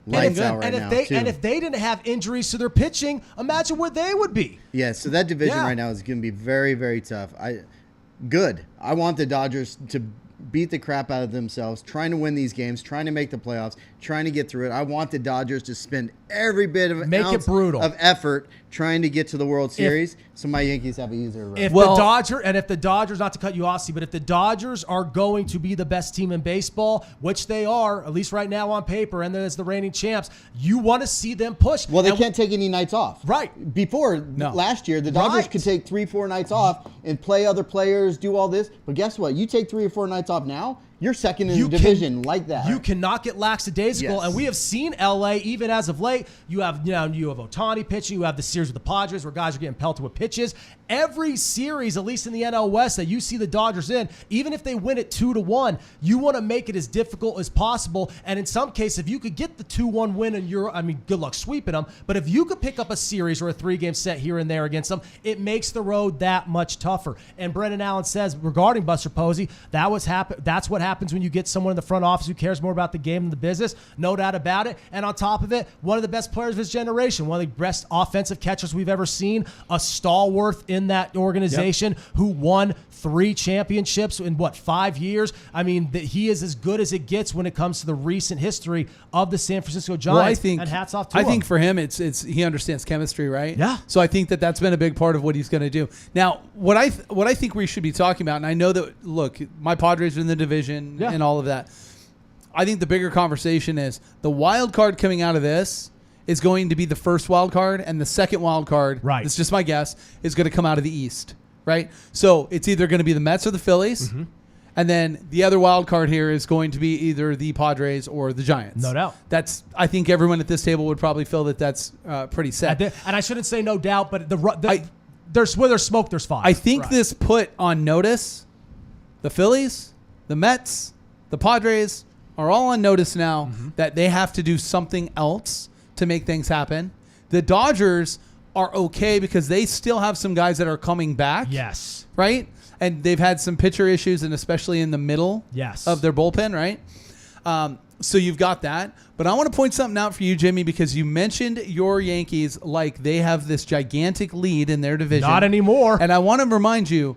lights out right now, too. And if they didn't have injuries to their pitching, imagine where they would be. Yeah, so that division right now is going to be very, very tough. Good. I want the Dodgers to beat the crap out of themselves, trying to win these games, trying to make the playoffs, trying to get through it. I want the Dodgers to spend every bit of of effort trying to get to the World Series, so my Yankees have an easier run. If the Dodgers, not to cut you off, Steve, but if the Dodgers are going to be the best team in baseball, which they are, at least right now on paper, and as the reigning champs, you want to see them push. Well, they can't take any nights off. Right. Before, last year, the Dodgers could take 3-4 nights off and play other players, do all this. But guess what? You take 3 or 4 nights off now, you're second in the division like that. You cannot get lackadaisical, and we have seen LA even as of late. You have Ohtani pitching. You have the series with the Padres where guys are getting pelted with pitches. Every series, at least in the NL West, that you see the Dodgers in, even if they win it 2-1, you want to make it as difficult as possible. And in some cases, if you could get the 2-1 win, and good luck sweeping them. But if you could pick up a series or a 3-game set here and there against them, it makes the road that much tougher. And Brendan Allen says regarding Buster Posey, that's what happened happens when you get someone in the front office who cares more about the game than the business. No doubt about it. And on top of it, one of the best players of his generation, one of the best offensive catchers we've ever seen, a stalwart in that organization who won 3 championships in 5 years. I mean, he is as good as it gets when it comes to the recent history of the San Francisco Giants. And hats off to him. I think for him, it's he understands chemistry, right? Yeah. So I think that's been a big part of what he's going to do. Now, what I think we should be talking about, and I know that, look, my Padres are in the division and all of that. I think the bigger conversation is the wild card coming out of this is going to be the first wild card, and the second wild card, right, it's just my guess, is going to come out of the East, right? So it's either going to be the Mets or the Phillies, and then the other wild card here is going to be either the Padres or the Giants. No doubt. I think everyone at this table would probably feel that's pretty set. And I shouldn't say no doubt, but there's where there's smoke, there's fire. I think this put on notice the Phillies, the Mets, the Padres are all on notice now that they have to do something else to make things happen. The Dodgers are okay because they still have some guys that are coming back. Yes. Right? And they've had some pitcher issues, and especially in the middle of their bullpen, right? So you've got that. But I want to point something out for you, Jimmy, because you mentioned your Yankees like they have this gigantic lead in their division. Not anymore. And I want to remind you,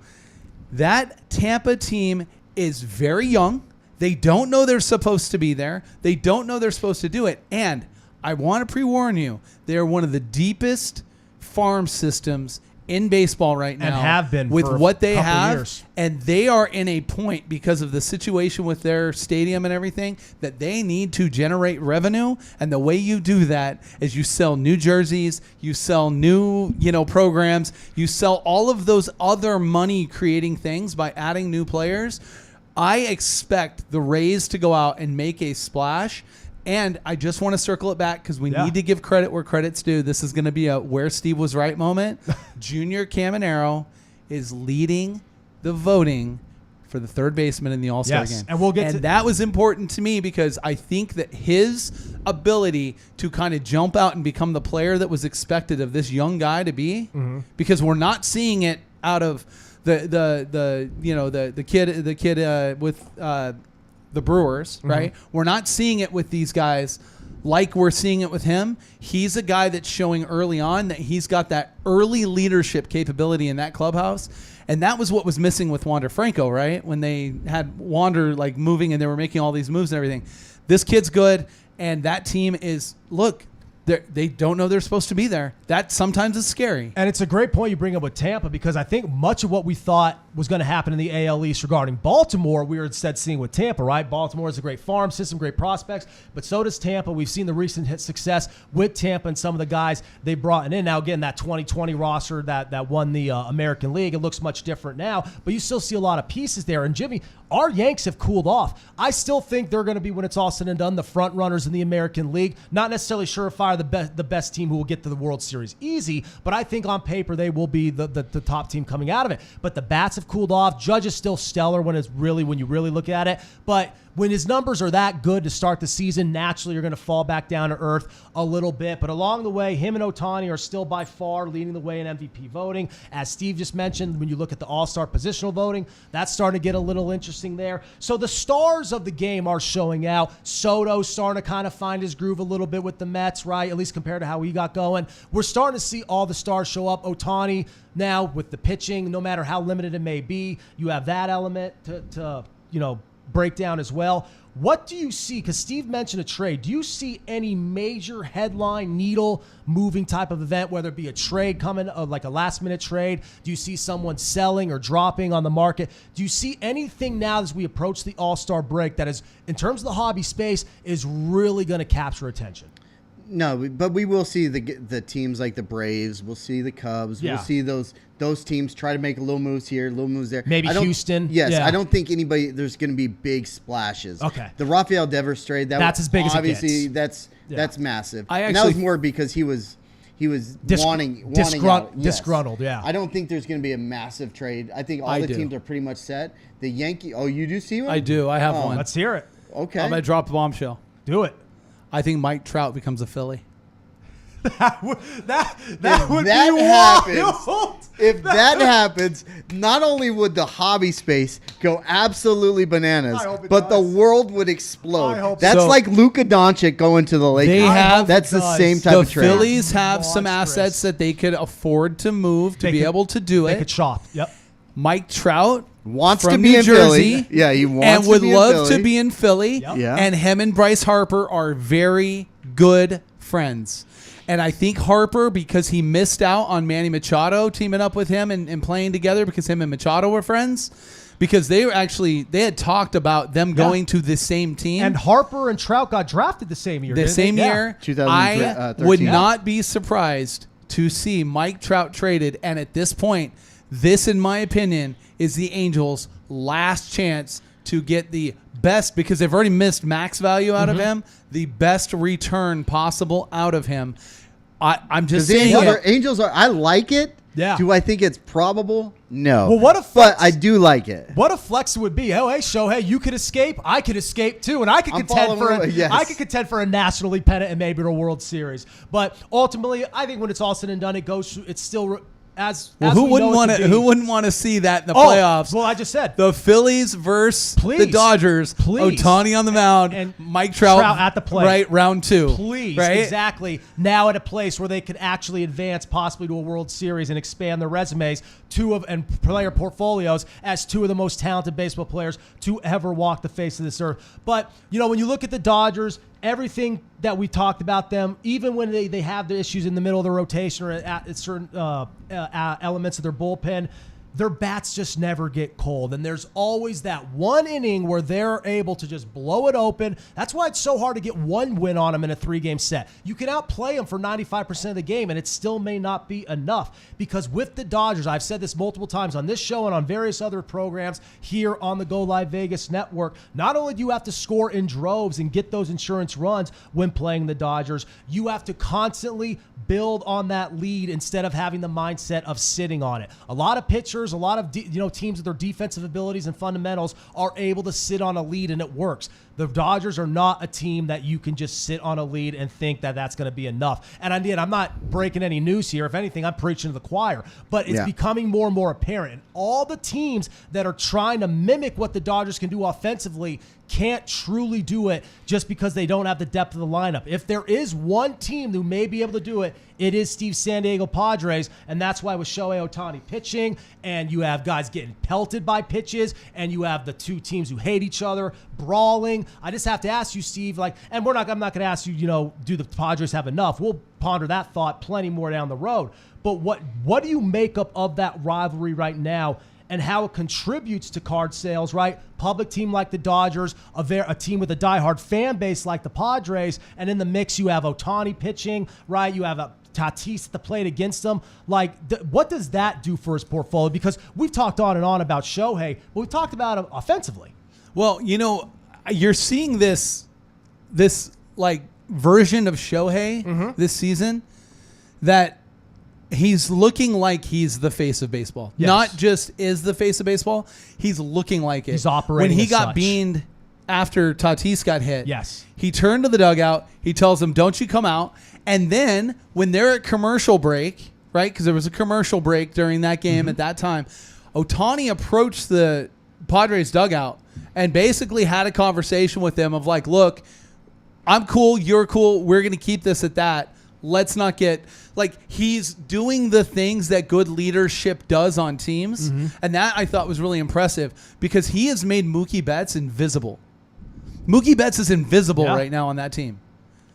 that Tampa team is very young. They don't know they're supposed to be there. They don't know they're supposed to do it. And I want to pre-warn you, they're one of the deepest farm systems in baseball right now, and have been with for what they a couple have, years. And they are in a point because of the situation with their stadium and everything that they need to generate revenue. And the way you do that is you sell new jerseys, you sell new, programs, you sell all of those other money creating things by adding new players. I expect the Rays to go out and make a splash. And I just want to circle it back because we need to give credit where credit's due. This is going to be a where Steve was right moment. Junior Caminero is leading the voting for the third baseman in the All-Star game. And that was important to me because I think that his ability to kind of jump out and become the player that was expected of this young guy to be, because we're not seeing it out of the kid with the Brewers, right? We're not seeing it with these guys like we're seeing it with him. He's a guy that's showing early on that he's got that early leadership capability in that clubhouse. And that was what was missing with Wander Franco, right? When they had Wander like moving and they were making all these moves and everything. This kid's good, and that team is, look, they don't know they're supposed to be there. That sometimes is scary. And it's a great point you bring up with Tampa, because I think much of what we thought was going to happen in the AL East regarding Baltimore, we were instead seeing with Tampa, right? Baltimore is a great farm system, great prospects, but so does Tampa. We've seen the recent hit success with Tampa and some of the guys they brought in. Now, again, that 2020 roster that won the American League, it looks much different now, but you still see a lot of pieces there. And Jimmy, our Yanks have cooled off. I still think they're going to be, when it's all said and done, the front runners in the American League. Not necessarily surefire the best team who will get to the World Series easy, but I think on paper they will be the top team coming out of it. But the bats have cooled off. Judge is still stellar when you really look at it. But when his numbers are that good to start the season, naturally you're going to fall back down to earth a little bit. But along the way, him and Ohtani are still by far leading the way in MVP voting. As Steve just mentioned, when you look at the All-Star positional voting, that's starting to get a little interesting there. So the stars of the game are showing out. Soto's starting to kind of find his groove a little bit with the Mets, right? At least compared to how he got going. We're starting to see all the stars show up. Ohtani now with the pitching, no matter how limited it may be, you have that element to breakdown as well. What do you see? Because Steve mentioned a trade. Do you see any major headline needle moving type of event, whether it be a trade coming, like a last minute trade? Do you see someone selling or dropping on the market? Do you see anything now as we approach the All-Star break that is, in terms of the hobby space, is really going to capture attention? No, but we will see the teams like the Braves. We'll see the Cubs. Yeah. We'll see those teams try to make little moves here, little moves there. Maybe Houston. Yes, yeah. I don't think there's going to be big splashes. Okay. The Rafael Devers trade, that's as big as it obviously gets. that's massive. And that was more because he was wanting out. Yes. Disgruntled. Yeah. I don't think there's going to be a massive trade. I think all the teams are pretty much set. The Yankee. Oh, you do see one? I do. I have one. Let's hear it. Okay. I'm gonna drop the bombshell. Do it. I think Mike Trout becomes a Philly. That would that be happens, wild. If that happens, not only would the hobby space go absolutely bananas, I hope it but the does. world would explode. I hope That's so. like Luka Doncic going to the Lakers. They have- That's the does. same type The of trade. Phillies have some Monstrous. assets that they could afford to move to They be could- able to do They it. could shop. Yep. Mike Trout Wants from to be New in Jersey, Philly. Yeah, he wants and to would be in love Philly. to be in Philly. Yep. Yeah. And him and Bryce Harper are very good friends. And I think Harper, because he missed out on Manny Machado teaming up with him and playing together because him and Machado were friends, because they had talked about them going to the same team. And Harper and Trout got drafted the same year. the didn't same they? Yeah. year, 2013. I would not be surprised to see Mike Trout traded. And at this point, this, in my opinion, is the Angels' last chance to get the best, because they've already missed max value out of him, the best return possible out of him. I'm just The saying Angels are. I like it. Yeah. Do I think it's probable? No. Well, what if But I do like it. What a flex it would be. Oh, hey, Shohei, you could escape. I could escape too, and I could I'm contend for following- yes. I could contend for a National League pennant and maybe a World Series. But ultimately, I think when it's all said and done, it's still as who we wouldn't know it want to to? be. Who wouldn't want to see that in the Oh, playoffs? well, I just said. The Phillies versus the Please. Dodgers. Please. Ohtani on the mound And Mike Trout at the plate. Right, round 2. Please, right? exactly. Now at a place where they could actually advance possibly to a World Series and expand their resumes and player portfolios as two of the most talented baseball players to ever walk the face of this earth. But, when you look at the Dodgers, everything that we talked about them, even when they have the issues in the middle of the rotation or at certain elements of their bullpen, their bats just never get cold. And there's always that one inning where they're able to just blow it open. That's why it's so hard to get one win on them in a 3-game set. You can outplay them for 95% of the game, and it still may not be enough. Because with the Dodgers, I've said this multiple times on this show and on various other programs here on the Go Live Vegas network, not only do you have to score in droves and get those insurance runs when playing the Dodgers, you have to constantly build on that lead instead of having the mindset of sitting on it. A lot of pitchers, a lot of teams with their defensive abilities and fundamentals are able to sit on a lead, and it works. The Dodgers are not a team that you can just sit on a lead and think that that's going to be enough. And I'm not breaking any news here. If anything, I'm preaching to the choir. But it's becoming more and more apparent. And all the teams that are trying to mimic what the Dodgers can do offensively can't truly do it just because they don't have the depth of the lineup. If there is one team who may be able to do it, it is Steve San Diego Padres, and that's why with Shohei Ohtani pitching, and you have guys getting pelted by pitches, and you have the two teams who hate each other, brawling. I just have to ask you, Steve, and I'm not going to ask you, do the Padres have enough? We'll ponder that thought plenty more down the road. But what do you make up of that rivalry right now, and how it contributes to card sales, right? Public team like the Dodgers, a team with a diehard fan base like the Padres, and in the mix you have Ohtani pitching, right? You have a Tatis at the plate against them. What does that do for his portfolio? Because we've talked on and on about Shohei, but we've talked about him offensively. Well, you're seeing this version of Shohei this season that he's looking like he's the face of baseball. Yes. Not just is the face of baseball. He's looking like it. He's operating When he as got such. beamed after Tatis got hit, Yes. he turned to the dugout. He tells them, "Don't you come out." And then when they're at commercial break, right, because there was a commercial break during that game at that time, Ohtani approached the Padres dugout and basically had a conversation with them of look, I'm cool, you're cool, we're going to keep this at that. Let's not get he's doing the things that good leadership does on teams. And that I thought was really impressive because he has made Mookie Betts invisible. Mookie Betts is invisible right now on that team.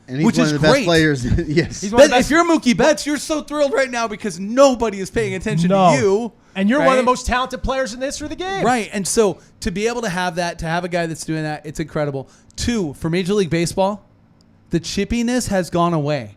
And he's which one is of the best great. players. Yes. He's one of the If you're Mookie Betts, you're so thrilled right now because nobody is paying attention to you. And you're one of right? the most talented players in the history of the game. Right. And so to be able to have that, to have a guy that's doing that, it's incredible. 2, for Major League Baseball, the chippiness has gone away.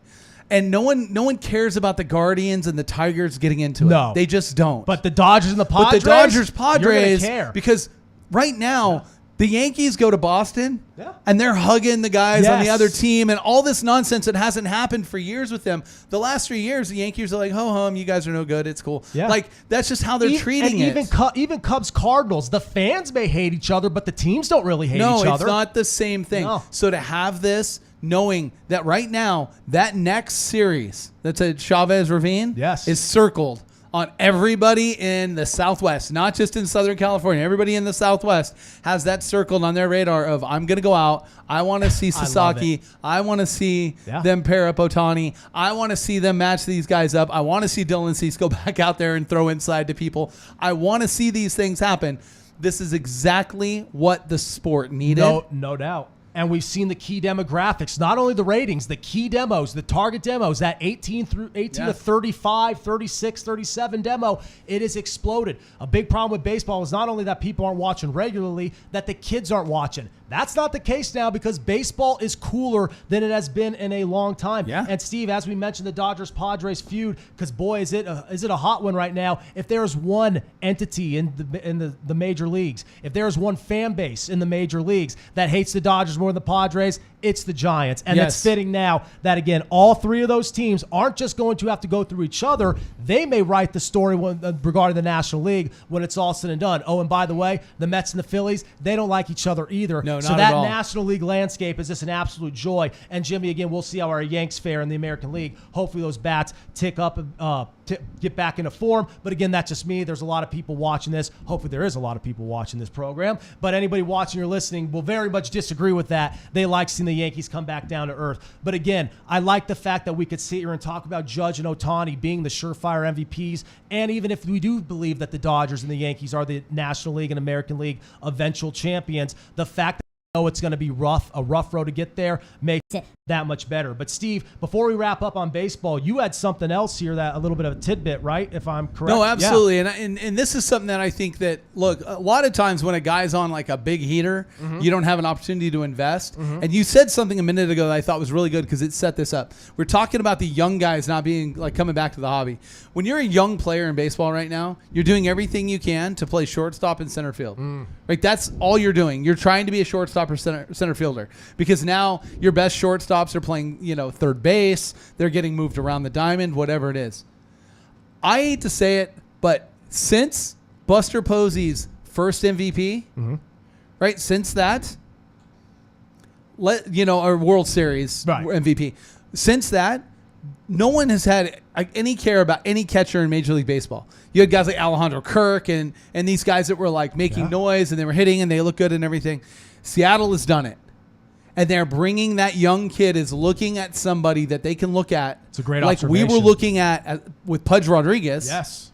And no one cares about the Guardians and the Tigers getting into it. No. They just don't. But the Dodgers and the Padres, But the Dodgers, you're gonna Padres, care. because right now the Yankees go to Boston Yeah. and they're hugging the guys on the Yes. other team and all this nonsense that hasn't happened for years with them. The last 3 years, the Yankees are like, ho hum, you guys are no good. It's cool. Yeah. That's just how they're treating and it. Even Cubs Cardinals, the fans may hate each other, but the teams don't really hate each other. No, it's not the same thing. No. So to have this, knowing that right now, that next series that's at Chavez Ravine is circled on everybody in the Southwest, not just in Southern California. Everybody in the Southwest has that circled on their radar of, I'm going to go out. I want to see Sasaki. I want to see them pair up Ohtani. I want to see them match these guys up. I want to see Dylan Cease go back out there and throw inside to people. I want to see these things happen. This is exactly what the sport needed. No doubt. And we've seen the key demographics, not only the ratings, the key demos, the target demos, that 18 to 35, 36, 37 demo, it has exploded. A big problem with baseball is not only that people aren't watching regularly, that the kids aren't watching. That's not the case now because baseball is cooler than it has been in a long time. Yeah. And Steve, as we mentioned, the Dodgers-Padres feud, because boy, is it a hot one right now. If there is one entity in the major leagues, if there is one fan base in the major leagues that hates the Dodgers more than the Padres, it's the Giants. And it's fitting now that, again, all three of those teams aren't just going to have to go through each other. They may write the story regarding the National League when it's all said and done. Oh, and by the way, the Mets and the Phillies, they don't like each other either. No, so not that at all. National League landscape is just an absolute joy. And Jimmy, again, we'll see how our Yanks fare in the American League. Hopefully those bats tick up, get back into form. But again, that's just me. There's a lot of people watching this. Hopefully there is a lot of people watching this program. But anybody watching or listening will very much disagree with that. They like seeing the Yankees come back down to earth. But again, I like the fact that we could sit here and talk about Judge and Ohtani being the surefire MVPs. And even if we do believe that the Dodgers and the Yankees are the National League and American League eventual champions, the fact that it's going to be a rough road to get there, makes it that much better. But Steve, before we wrap up on baseball, you had something else here, that a little bit of a tidbit, right? If I'm correct. No, absolutely. Yeah. And this is something that I think that, look, a lot of times when a guy's on like a big heater, you don't have an opportunity to invest. And you said something a minute ago that I thought was really good because it set this up. We're talking about the young guys not being like coming back to the hobby. When you're a young player in baseball right now, you're doing everything you can to play shortstop and center field. Right? That's all you're doing. You're trying to be a shortstop or center fielder because now your best shortstops are playing, third base. They're getting moved around the diamond, whatever it is. I hate to say it, but since Buster Posey's first MVP, right? Since that, our World Series MVP, since that, no one has had any care about any catcher in Major League Baseball. You had guys like Alejandro Kirk and these guys that were like making noise and they were hitting and they look good and everything. Seattle has done it. And they're bringing that young kid is looking at somebody that they can look at. It's a great like observation. we were looking at with Pudge Rodriguez. Yes.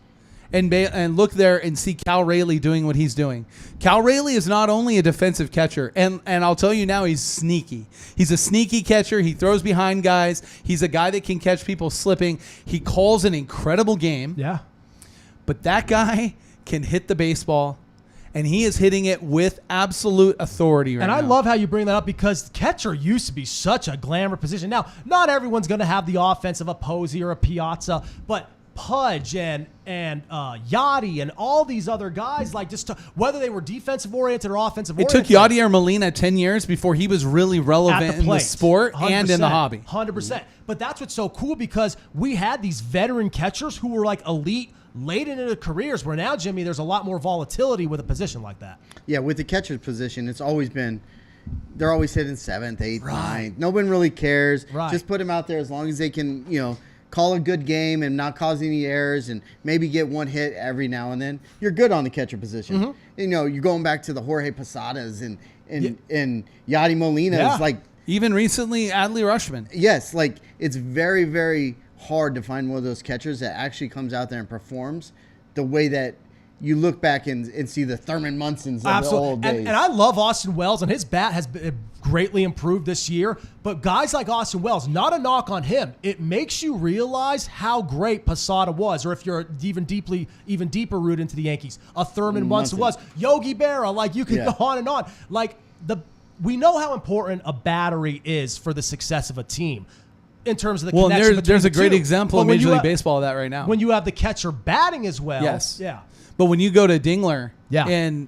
And look there and see Cal Rayleigh doing what he's doing. Cal Rayleigh is not only a defensive catcher, and I'll tell you now, he's sneaky. He's a sneaky catcher. He throws behind guys. He's a guy that can catch people slipping. He calls an incredible game. Yeah. But that guy can hit the baseball, and he is hitting it with absolute authority right now. And I love how you bring that up because catcher used to be such a glamour position. Now, not everyone's going to have the offense of a Posey or a Piazza, but Pudge and Yachty and all these other guys, like whether they were defensive oriented or offensive oriented. It took Yachty or Molina 10 years before he was really relevant in the sport and in the hobby. 100%. But that's what's so cool because we had these veteran catchers who were like elite late into their careers, where now, Jimmy, there's a lot more volatility with a position like that. Yeah, with the catcher's position, it's always been, they're always hitting 7th, 8th, 9th. No one really cares. Right. Just put them out there as long as they can, call a good game and not cause any errors and maybe get one hit every now and then. You're good on the catcher position. You're going back to the Jorge Posadas and Yachty Molina's, like even recently Adley Rutschman. Yes, like it's very, very hard to find one of those catchers that actually comes out there and performs the way that you look back and see the Thurman Munsons of the old days. And I love Austin Wells, and his bat has been greatly improved this year. But guys like Austin Wells, not a knock on him. It makes you realize how great Posada was, or if you're even deeper rooted into the Yankees, a Thurman Munson was. Yogi Berra, like you can go on and on. Like we know how important a battery is for the success of a team. In terms of the connection between there's a great two. example of Major League Baseball of that right now. When you have the catcher batting as well. Yes. Yeah. But when you go to Dingler in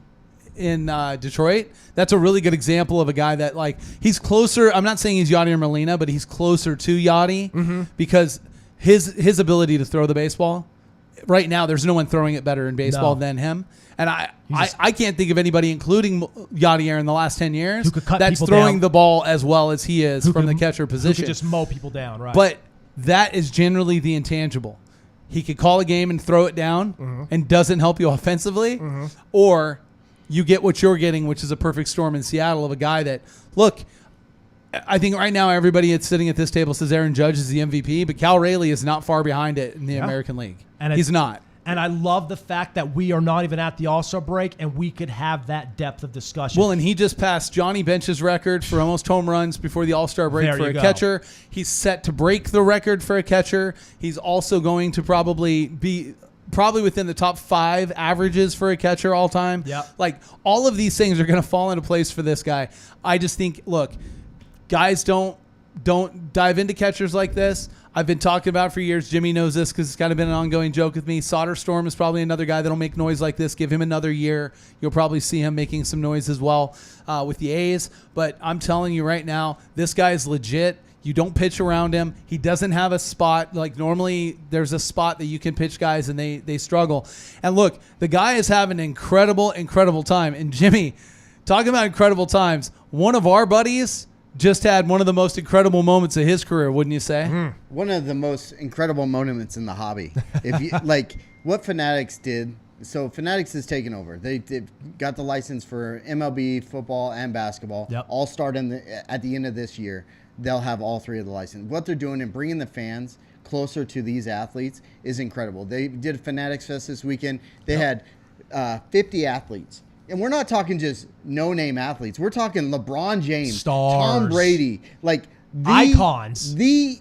Detroit, that's a really good example of a guy that, like, he's closer. I'm not saying he's Yachty or Molina, but he's closer to Yachty because his ability to throw the baseball right now there's no one throwing it better in baseball No. than him. And I can't think of anybody, including Yadier, in the last 10 years Who could cut that's people throwing down. the ball as well as he is Who from could- the catcher Who position. could just mow people down, right? But that is generally the intangible. He could call a game and throw it down and doesn't help you offensively, or you get what you're getting, which is a perfect storm in Seattle of a guy that, look, I think right now everybody that's sitting at this table says Aaron Judge is the MVP, but Cal Rayleigh is not far behind it in the American League. And he's not. And I love the fact that we are not even at the All-Star break, and we could have that depth of discussion. Well, and he just passed Johnny Bench's record for most home runs before the All-Star break There for you a go. catcher. He's set to break the record for a catcher. He's also going to probably be within the top 5 averages for a catcher all time. Yep. Like, all of these things are going to fall into place for this guy. I just think, look, guys don't dive into catchers like this. I've been talking about it for years. Jimmy knows this because it's kind of been an ongoing joke with me. Soderstrom is probably another guy that'll make noise like this. Give him another year. You'll probably see him making some noise as well with the A's. But I'm telling you right now, this guy is legit. You don't pitch around him. He doesn't have a spot. Like, normally there's a spot that you can pitch guys and they struggle. And look, the guy is having an incredible time. And Jimmy, talking about incredible times, one of our buddies just had one of the most incredible moments of his career, wouldn't you say? One of the most incredible monuments in the hobby. If you like what Fanatics did, so Fanatics has taken over. They've got the license for MLB, football, and basketball. Yep. All start at the end of this year. They'll have all 3 of the license. What they're doing and bringing the fans closer to these athletes is incredible. They did a Fanatics Fest this weekend. They had 50 athletes. And we're not talking just no-name athletes. We're talking LeBron James, Stars. Tom Brady, like Icons. the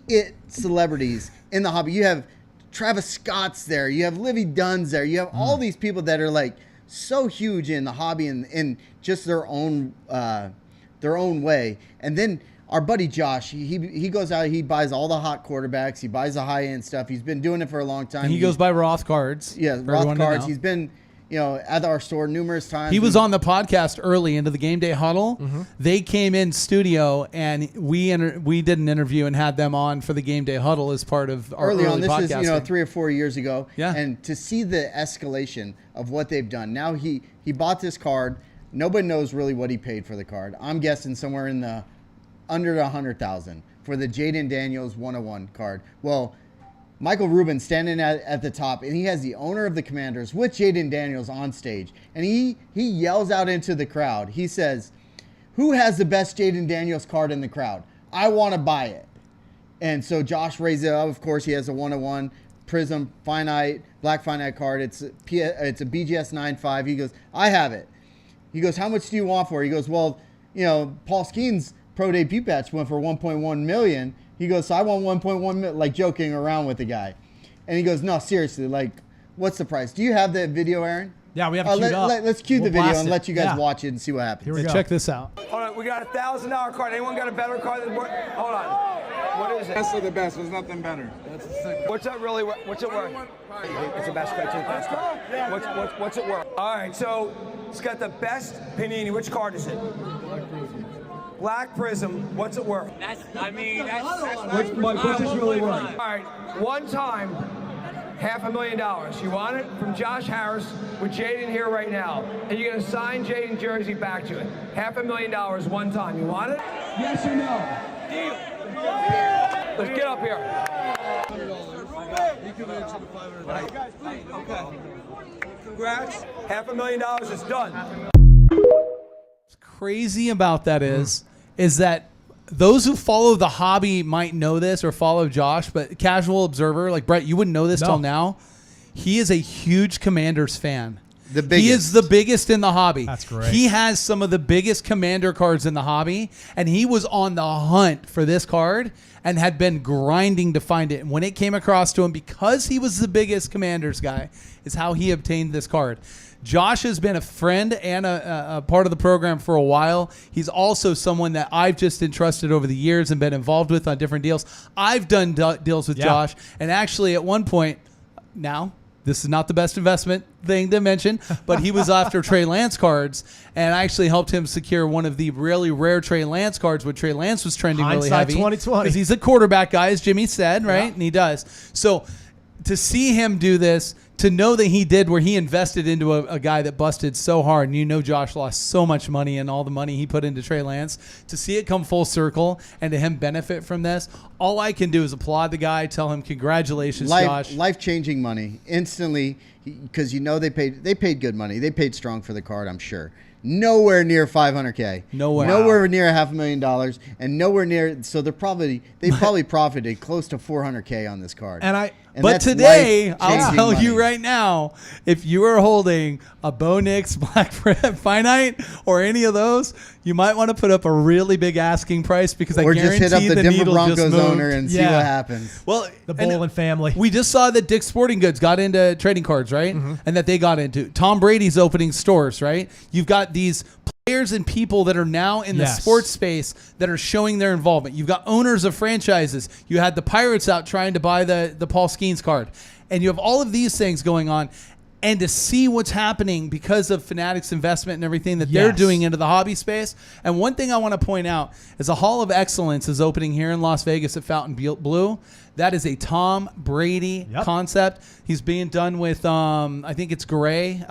celebrities in the hobby. You have Travis Scott's there. You have Livy Dunn's there. You have all these people that are like so huge in the hobby and in just their own way. And then our buddy Josh, he goes out, he buys all the hot quarterbacks. He buys the high-end stuff. He's been doing it for a long time. And he goes by Roth cards. Yeah, for Roth everyone to cards. know. He's been, at our store numerous times. He was on the podcast early into the Gameday Huddle. They came in studio and we did an interview and had them on for the Gameday Huddle as part of our early on. This podcasting. is 3 or 4 years ago. Yeah. And to see the escalation of what they've done. Now he bought this card. Nobody knows really what he paid for the card. I'm guessing somewhere in the under $100,000 for the Jaden Daniels 101 card. Well, Michael Rubin standing at the top, and he has the owner of the Commanders with Jaden Daniels on stage. And he yells out into the crowd. He says, "Who has the best Jaden Daniels card in the crowd? I want to buy it." And so Josh raised it up. Of course, he has a 101 Prism Finite, Black Finite card. It's a BGS 9.5. He goes, "I have it." He goes, "How much do you want for it?" He goes, "Well, Paul Skeen's pro debut patch went for $1.1 million. He goes, "So I want 1.1 million," like joking around with the guy. And he goes, "No, seriously, like, what's the price?" Do you have the video, Aaron? Yeah, we have it queued up. Let's cue the We'll video blast and it. let you guys Yeah. watch it and see what happens. Here we go. Check this out. Hold on, we got a $1,000 card. Anyone got a better card than what? Hold on. What is it? Best of the best. There's nothing better. What's that really? What's it worth? It's the best card. What's it worth? All right, so it's got the best Panini. Which card is it? Black Prism. What's it worth? That's What's it really worth? All right, one time, $500,000. You want it? From Josh Harris with Jaden here right now. And you're going to sign Jaden jersey back to it. $500,000 one time. You want it? Yes or no? Deal. Let's get up here. Okay. Congrats. $500,000 is done. What's crazy about that is that those who follow the hobby might know this or follow Josh, but casual observer like Brett, you wouldn't know this till now. He is a huge Commanders fan. The biggest. He is the biggest in the hobby. That's great. He has some of the biggest Commander cards in the hobby, and he was on the hunt for this card and had been grinding to find it. And when it came across to him, because he was the biggest Commanders guy, is how he obtained this card. Josh has been a friend and a part of the program for a while. He's also someone that I've just entrusted over the years and been involved with on different deals. I've done deals with Josh, and actually at one point, now this is not the best investment thing to mention, but he was after Trey Lance cards, and I actually helped him secure one of the really rare Trey Lance cards when Trey Lance was trending really Hindsight heavy. 2020. Because he's a quarterback guy, as Jimmy said, right? Yeah. And he does. So to see him do this, to know that he did where he invested into a guy that busted so hard, and Josh lost so much money and all the money he put into Trey Lance, to see it come full circle and to him benefit from this, all I can do is applaud the guy, tell him congratulations, Josh. Life-changing money instantly, because they paid good money. They paid strong for the card, I'm sure. Nowhere near $500K. Nowhere near $500,000, and nowhere near. So they probably profited close to $400K on this card. But today, I'll tell you right now, if you are holding a Bo Nix Black Finite or any of those, you might want to put up a really big asking price, because I guarantee just hit up the Denver needle Broncos just moved. owner and see what happens. Well, the Bolin family. We just saw that Dick's Sporting Goods got into trading cards, right? And that they got into Tom Brady's opening stores, right? You've got these players and people that are now in the sports space that are showing their involvement. You've got owners of franchises. You had the Pirates out trying to buy the Paul Skeens card. And you have all of these things going on. And to see what's happening because of Fanatics investment and everything that they're doing into the hobby space. And one thing I want to point out is a Hall of Excellence is opening here in Las Vegas at Fontainebleau. That is a Tom Brady concept. He's being done with, I think it's Gray,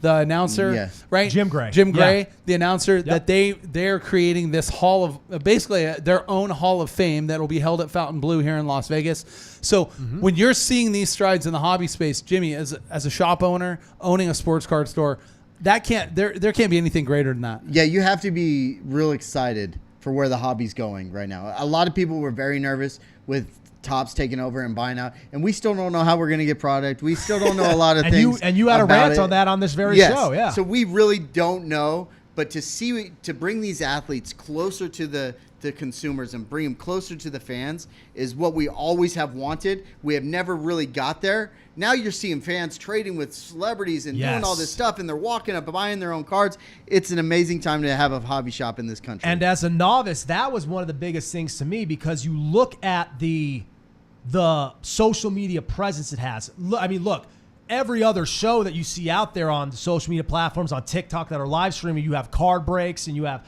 the announcer, right? Jim Gray, the announcer, that they're creating this hall of, basically their own Hall of Fame that will be held at Fontainebleau here in Las Vegas. So when you're seeing these strides in the hobby space, Jimmy, as a shop owner, owning a sports card store, there can't be anything greater than that. Yeah, you have to be real excited for where the hobby's going right now. A lot of people were very nervous with Topps taking over and buying out, and we still don't know how we're going to get product. We still don't know a lot of things. You had a rant on that on this very show, yeah. So we really don't know, but to bring these athletes closer to the consumers and bring them closer to the fans is what we always have wanted. We have never really got there. Now you're seeing fans trading with celebrities and doing all this stuff, and they're walking up and buying their own cards. It's an amazing time to have a hobby shop in this country. And as a novice, that was one of the biggest things to me, because you look at the social media presence it has. I mean, look, every other show that you see out there on the social media platforms, on TikTok, that are live streaming, you have card breaks and you have,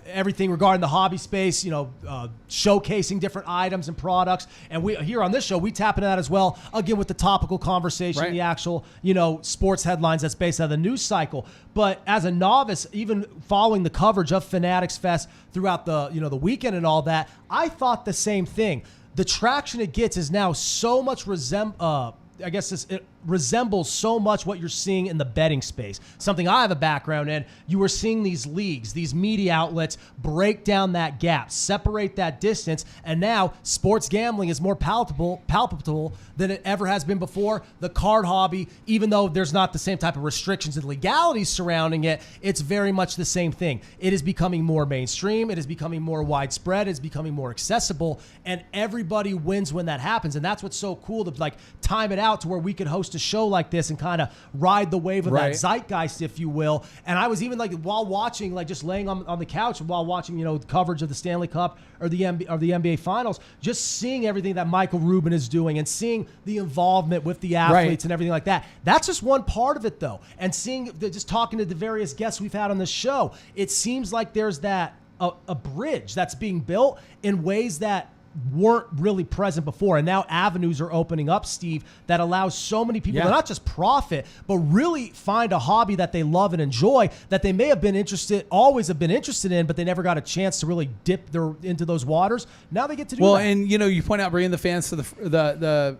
everything regarding the hobby space, showcasing different items and products. And we here on this show, we tap into that as well, again, with the topical conversation, the actual, sports headlines that's based on the news cycle. But as a novice, even following the coverage of Fanatics Fest throughout the, the weekend and all that, I thought the same thing. The traction it gets is now so much it resembles so much what you're seeing in the betting space, something I have a background in. You were seeing these leagues, these media outlets break down that gap, separate that distance, and now sports gambling is more palpable than it ever has been before. The card hobby, even though there's not the same type of restrictions and legalities surrounding it, it's very much the same thing. It is becoming more mainstream. It is becoming more widespread. It's becoming more accessible, and everybody wins when that happens. And that's what's so cool to time it out to where we could host a show like this and kind of ride the wave of that zeitgeist, if you will. And I was even while watching, just laying on the couch while watching, coverage of the Stanley Cup or the NBA Finals, just seeing everything that Michael Rubin is doing and seeing the involvement with the athletes and everything like that. That's just one part of it, though. And just talking to the various guests we've had on the show, it seems like there's a bridge that's being built in ways that weren't really present before, and now avenues are opening up, Steve, that allows so many people to not just profit, but really find a hobby that they love and enjoy, that they may have always have been interested in, but they never got a chance to really dip into those waters. Now they get to do that. Well, and you point out bringing the fans to the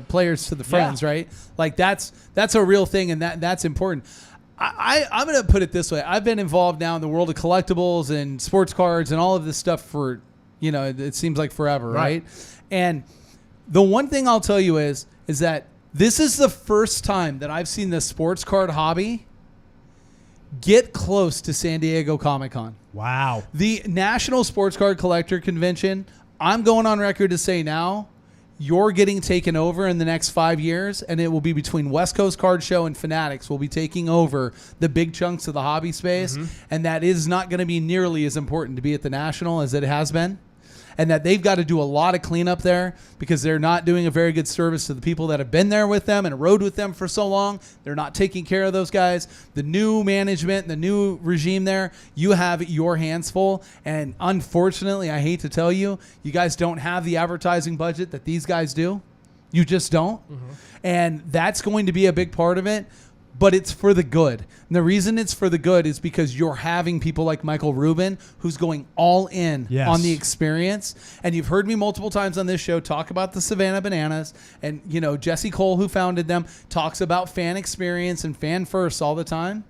players to the friends, right? That's a real thing, and that's important. I'm going to put it this way. I've been involved now in the world of collectibles and sports cards and all of this stuff for it seems like forever, right? And the one thing I'll tell you is that this is the first time that I've seen the sports card hobby get close to San Diego Comic-Con. Wow. The National Sports Card Collector Convention, I'm going on record to say now, you're getting taken over in the next 5 years, and it will be between West Coast Card Show and Fanatics will be taking over the big chunks of the hobby space, and that is not going to be nearly as important to be at the National as it has been. and that they've got to do a lot of cleanup there because they're not doing a very good service to the people that have been there with them and rode with them for so long. They're not taking care of those guys. The new management, the new regime there, you have your hands full. And unfortunately, I hate to tell you, you guys don't have the advertising budget that these guys do. You just don't. And that's going to be a big part of it. But it's for the good. And the reason it's for the good is because you're having people like Michael Rubin, who's going all in on the experience. And you've heard me multiple times on this show talk about the Savannah Bananas. And, you know, Jesse Cole, who founded them, talks about fan experience and fan first all the time.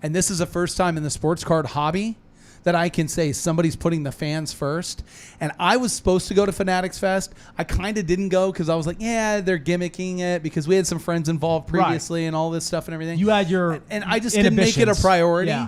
And this is the first time in the sports card hobby that I can say somebody's putting the fans first. And I was supposed to go to Fanatics Fest. I kind of didn't go because I was like, yeah, they're gimmicking it because we had some friends involved previously and all this stuff and everything. You had your and I just didn't make it a priority. Yeah.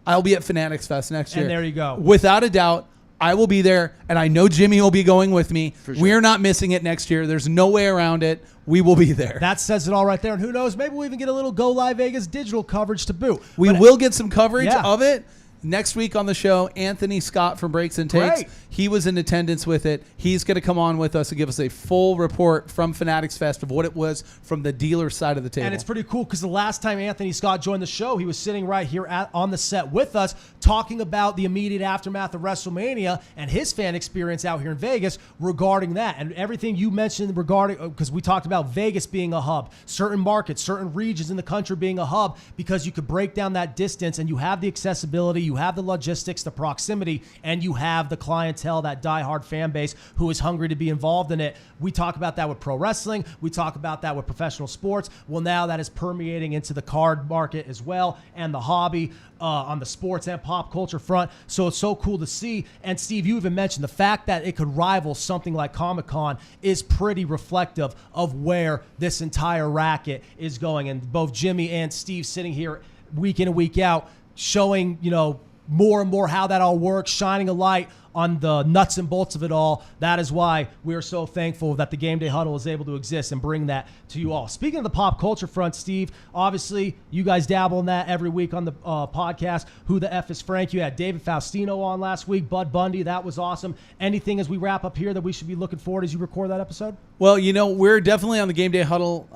I'll be at Fanatics Fest next year. And there you go. Without a doubt, I will be there, and I know Jimmy will be going with me. For sure. We're not missing it next year. There's no way around it. We will be there. That says it all right there. And who knows, maybe we'll even get a little Go Live Vegas digital coverage to boot. We will get some coverage Yeah. of it. Next week on the show, Anthony Scott from Breaks and Takes. Great. He was in attendance with it. He's going to come on with us and give us a full report from Fanatics Fest of what it was from the dealer side of the table. And it's pretty cool because the last time Anthony Scott joined the show, he was sitting right here on the set with us talking about the immediate aftermath of WrestleMania and his fan experience out here in Vegas regarding that. And everything you mentioned regarding, because we talked about Vegas being a hub, certain markets, certain regions in the country being a hub, because you could break down that distance and you have the accessibility, you have the logistics, the proximity, and you have the clientele, that diehard fan base who is hungry to be involved in it. We talk about that with pro wrestling. We talk about that with professional sports. Well, now that is permeating into the card market as well and the hobby on the sports and pop culture front. So it's so cool to see. And Steve, you even mentioned the fact that it could rival something like Comic-Con is pretty reflective of where this entire racket is going. And both Jimmy and Steve sitting here week in and week out showing, you know, more and more how that all works, shining a light on the nuts and bolts of it all. That is why we are so thankful that the Game Day Huddle is able to exist and bring that to you all. Speaking of the pop culture front, Steve, obviously you guys dabble in that every week on the podcast. Who the F is Frank? You had David Faustino on last week, Bud Bundy. That was awesome. Anything as we wrap up here that we should be looking forward as you record that episode? Well, you know, we're definitely on the Game Day Huddle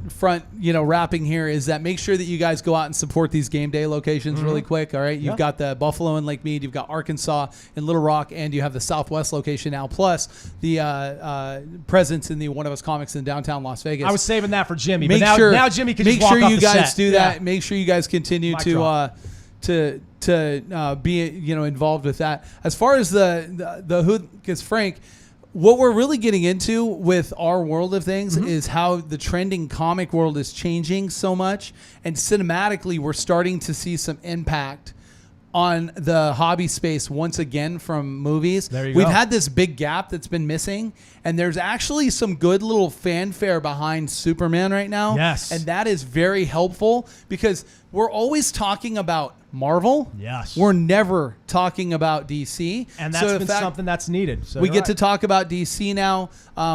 front, you know, wrapping here is that make sure that you guys go out and support these Game Day locations really quick, all right? You've got the Buffalo and Lake Mead, you've got Arkansas and Little Rock, and you have the Southwest location now, plus the presence in the One of Us Comics in downtown Las Vegas. I was saving that for Jimmy, Make but sure, now Jimmy can just walk make off sure you the guys set. do Yeah. that. Make sure you guys continue Mic drop. to be, you know, involved with that. As far as the who, because Frank, what we're really getting into with our world of things is how the trending comic world is changing so much, and cinematically we're starting to see some impact on the hobby space once again from movies. There you We've go. had this big gap that's been missing, and there's actually some good little fanfare behind Superman right now. Yes. And that is very helpful because we're always talking about Marvel. Yes. We're never talking about DC. And So that's the been fact something that's needed. So we you're get right. to talk about DC now,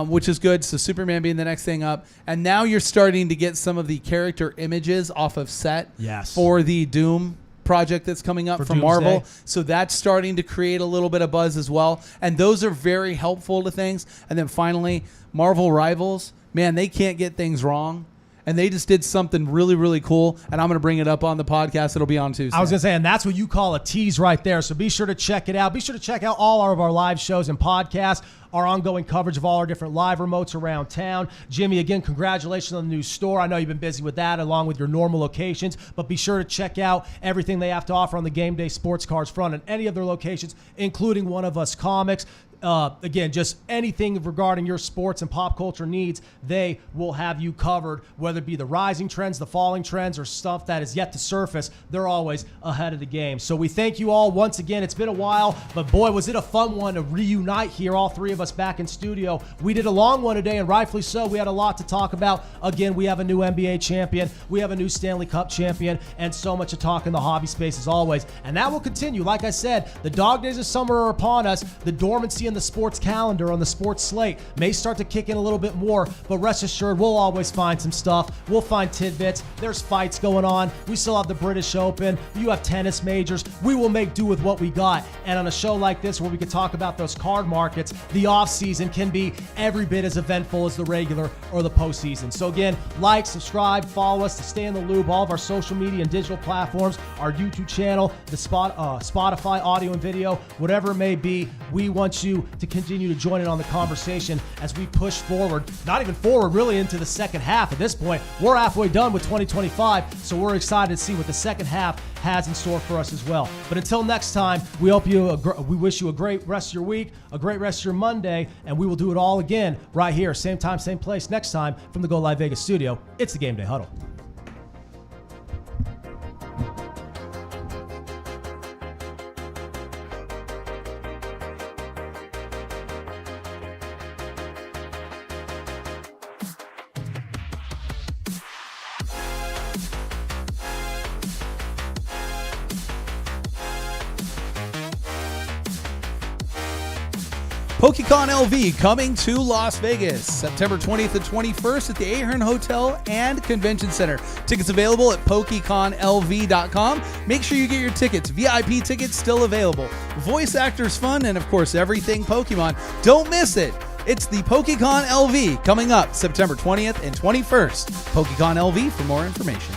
which is good. So Superman being the next thing up. And now you're starting to get some of the character images off of set Yes. for the Doom project that's coming up For from Marvel. Doomsday. So that's starting to create a little bit of buzz as well. And those are very helpful to things. And then finally, Marvel Rivals. Man, they can't get things wrong. And they just did something really, really cool. And I'm going to bring it up on the podcast. It'll be on Tuesday. I was going to say, and that's what you call a tease right there. So be sure to check it out. Be sure to check out all of our live shows and podcasts, our ongoing coverage of all our different live remotes around town. Jimmy, again, congratulations on the new store. I know you've been busy with that along with your normal locations, but be sure to check out everything they have to offer on the Game Day Sports Cards front and any of their locations, including One of Us Comics. Again, just anything regarding your sports and pop culture needs, they will have you covered, whether it be the rising trends, the falling trends, or stuff that is yet to surface. They're always ahead of the game. So we thank you all once again. It's been a while, but boy, was it a fun one to reunite here, all three of us back in studio. We did a long one today, and rightfully so. We had a lot to talk about. Again, we have a new NBA champion. We have a new Stanley Cup champion, and so much to talk in the hobby space as always. And that will continue. Like I said, the dog days of summer are upon us. The dormancy in in the sports calendar, on the sports slate, may start to kick in a little bit more, but rest assured, we'll always find some stuff. We'll find tidbits. There's fights going on. We still have the British Open. You have tennis majors. We will make do with what we got. And on a show like this where we could talk about those card markets, the offseason can be every bit as eventful as the regular or the postseason. So again, like, subscribe, follow us to stay in the loop. All of our social media and digital platforms, our YouTube channel, the Spotify audio and video, whatever it may be, we want you to continue to join in on the conversation as we push forward, not even forward, really into the second half. At this point, we're halfway done with 2025, so we're excited to see what the second half has in store for us as well. But until next time, we wish you a great rest of your week, a great rest of your Monday, and we will do it all again right here, same time, same place next time from the Go Live Vegas studio. It's the Game Day Huddle. PokeCon LV coming to Las Vegas, September 20th and 21st at the Ahern Hotel and Convention Center. Tickets available at PokeConLV.com. Make sure you get your tickets. VIP tickets still available. Voice actors fun and, of course, everything Pokemon. Don't miss it. It's the PokeCon LV coming up September 20th and 21st. PokeCon LV for more information.